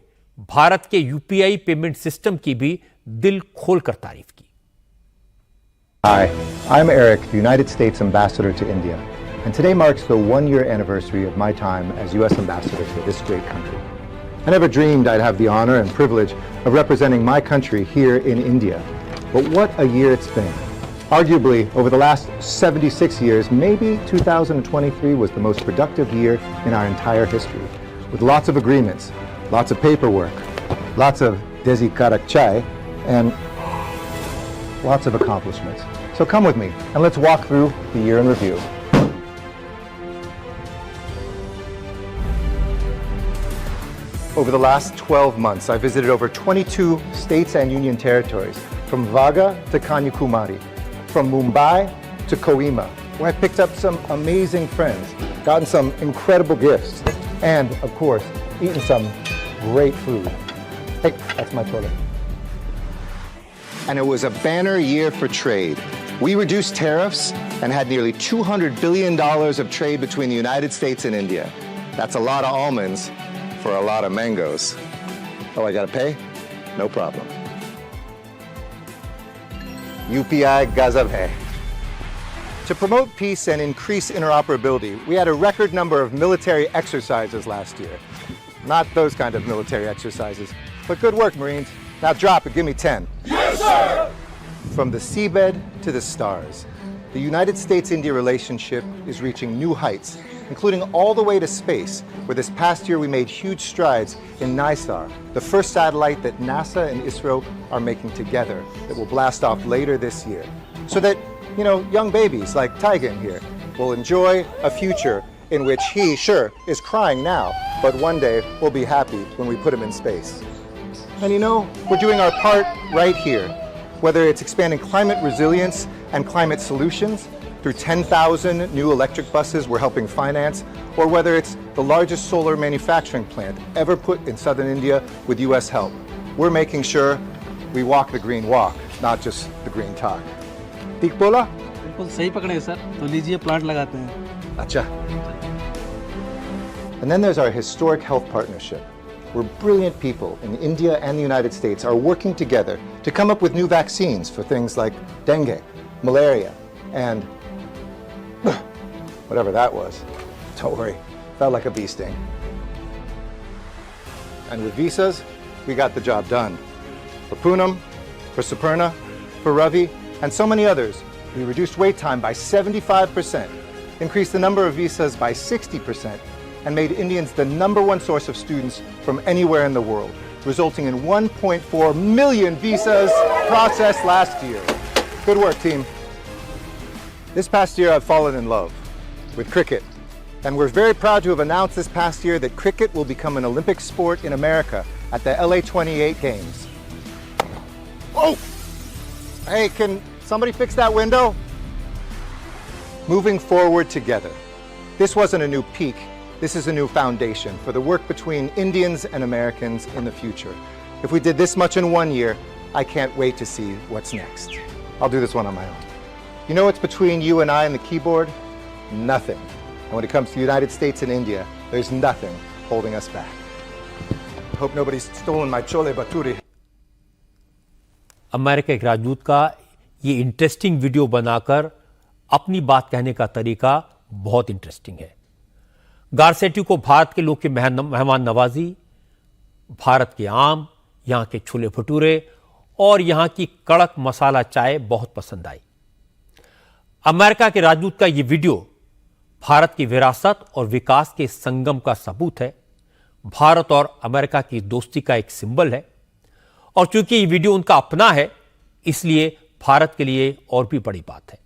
भारत के यूपीआई पेमेंट सिस्टम की भी दिल खोलकर तारीफ की। Hi, I'm Eric, the United States Ambassador to India, and today marks the 1-year anniversary of my time as U.S. Ambassador to this great country. I never dreamed I'd have the honor and privilege of representing my country here in India, but what a year it's been. Arguably, over the last 76 years, maybe 2023 was the most productive year in our entire history, with lots of agreements, lots of paperwork, lots of desi karak chai, and lots of accomplishments. So come with me and let's walk through the year in review. Over the last 12 months, I visited over 22 states and union territories, from Vaga to Kanyakumari, from Mumbai to Kohima, where I picked up some amazing friends, gotten some incredible gifts, and of course, eaten some great food. Hey, that's my toilet. And it was a banner year for trade. We reduced tariffs and had nearly $200 billion of trade between the United States and India. That's a lot of almonds for a lot of mangoes. Oh, I gotta pay? No problem. UPI Gazab hai. To promote peace and increase interoperability, we had a record number of military exercises last year. Not those kind of military exercises, but good work, Marines. Now drop it, give me 10. Yes, sir! From the seabed to the stars, the United States-India relationship is reaching new heights, including all the way to space, where this past year we made huge strides in NISAR, the first satellite that NASA and ISRO are making together that will blast off later this year. So that, young babies like Tigan here will enjoy a future in which he, sure, is crying now, but one day will be happy when we put him in space. And we're doing our part right here, whether it's expanding climate resilience and climate solutions through 10,000 new electric buses we're helping finance, or whether it's the largest solar manufacturing plant ever put in southern India with US help. We're making sure we walk the green walk, not just the green talk. ठीक बोला? बिल्कुल सही पकड़े sir, तो लीजिए plant लगाते हैं। अच्छा. And then there's our historic health partnership, where brilliant people in India and the United States are working together to come up with new vaccines for things like dengue, malaria, and whatever that was. Don't worry, felt like a bee sting. And with visas, we got the job done. For Poonam, for Suparna, for Ravi, and so many others, we reduced wait time by 75%, increased the number of visas by 60%, and made Indians the #1 source of students from anywhere in the world, resulting in 1.4 million visas processed last year. Good work, team. This past year, I've fallen in love with cricket, and we're very proud to have announced this past year that cricket will become an Olympic sport in America at the LA 28 Games. Oh! Hey, can somebody fix that window? Moving forward together. This wasn't a new peak. This is a new foundation for the work between Indians and Americans in the future. If we did this much in 1 year, I can't wait to see what's next. I'll do this one on my own. You know what's between you and I and the keyboard? Nothing. And when it comes to the United States and India, there's nothing holding us back. Hope nobody's stolen my chole bhature. America के राजदूत का ये interesting video बनाकर अपनी बात कहने का तरीका बहुत इंटरेस्टिंग है। गारसेटी को भारत के लोग की मेहमान नवाजी, भारत के आम, यहां के छोले भटूरे और यहां की कड़क मसाला चाय बहुत पसंद आई। अमेरिका के राजदूत का यह वीडियो भारत की विरासत और विकास के संगम का सबूत है, भारत और अमेरिका की दोस्ती का एक सिंबल है, और चूंकि ये वीडियो उनका अपना है, इसलिए भारत के लिए और भी बड़ी बात है।